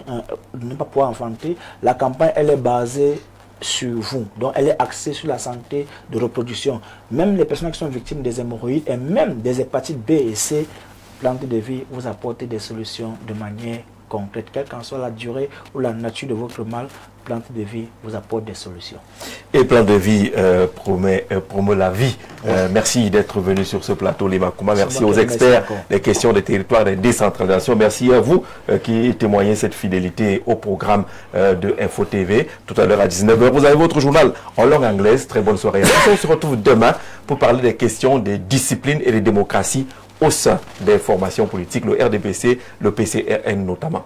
de ne pas pouvoir enfanter, la campagne, elle est basée sur vous. Donc, elle est axée sur la santé de reproduction. Même les personnes qui sont victimes des hémorroïdes et même des hépatites B et C, Plante de Vie vous apporte des solutions de manière concrète. Quelle qu'en soit la durée ou la nature de votre mal, Plante de Vie vous apporte des solutions. Et Plante de Vie promet la vie. Merci d'être venu sur ce plateau, Lima Kouma. Merci aux experts des questions des territoires de décentralisation. Merci à vous qui témoignez cette fidélité au programme de Info TV. Tout à l'heure à 19h, vous avez votre journal en langue anglaise. Très bonne soirée. On se retrouve demain pour parler des questions des disciplines et des démocraties au sein des formations politiques, le RDPC, le PCRN notamment.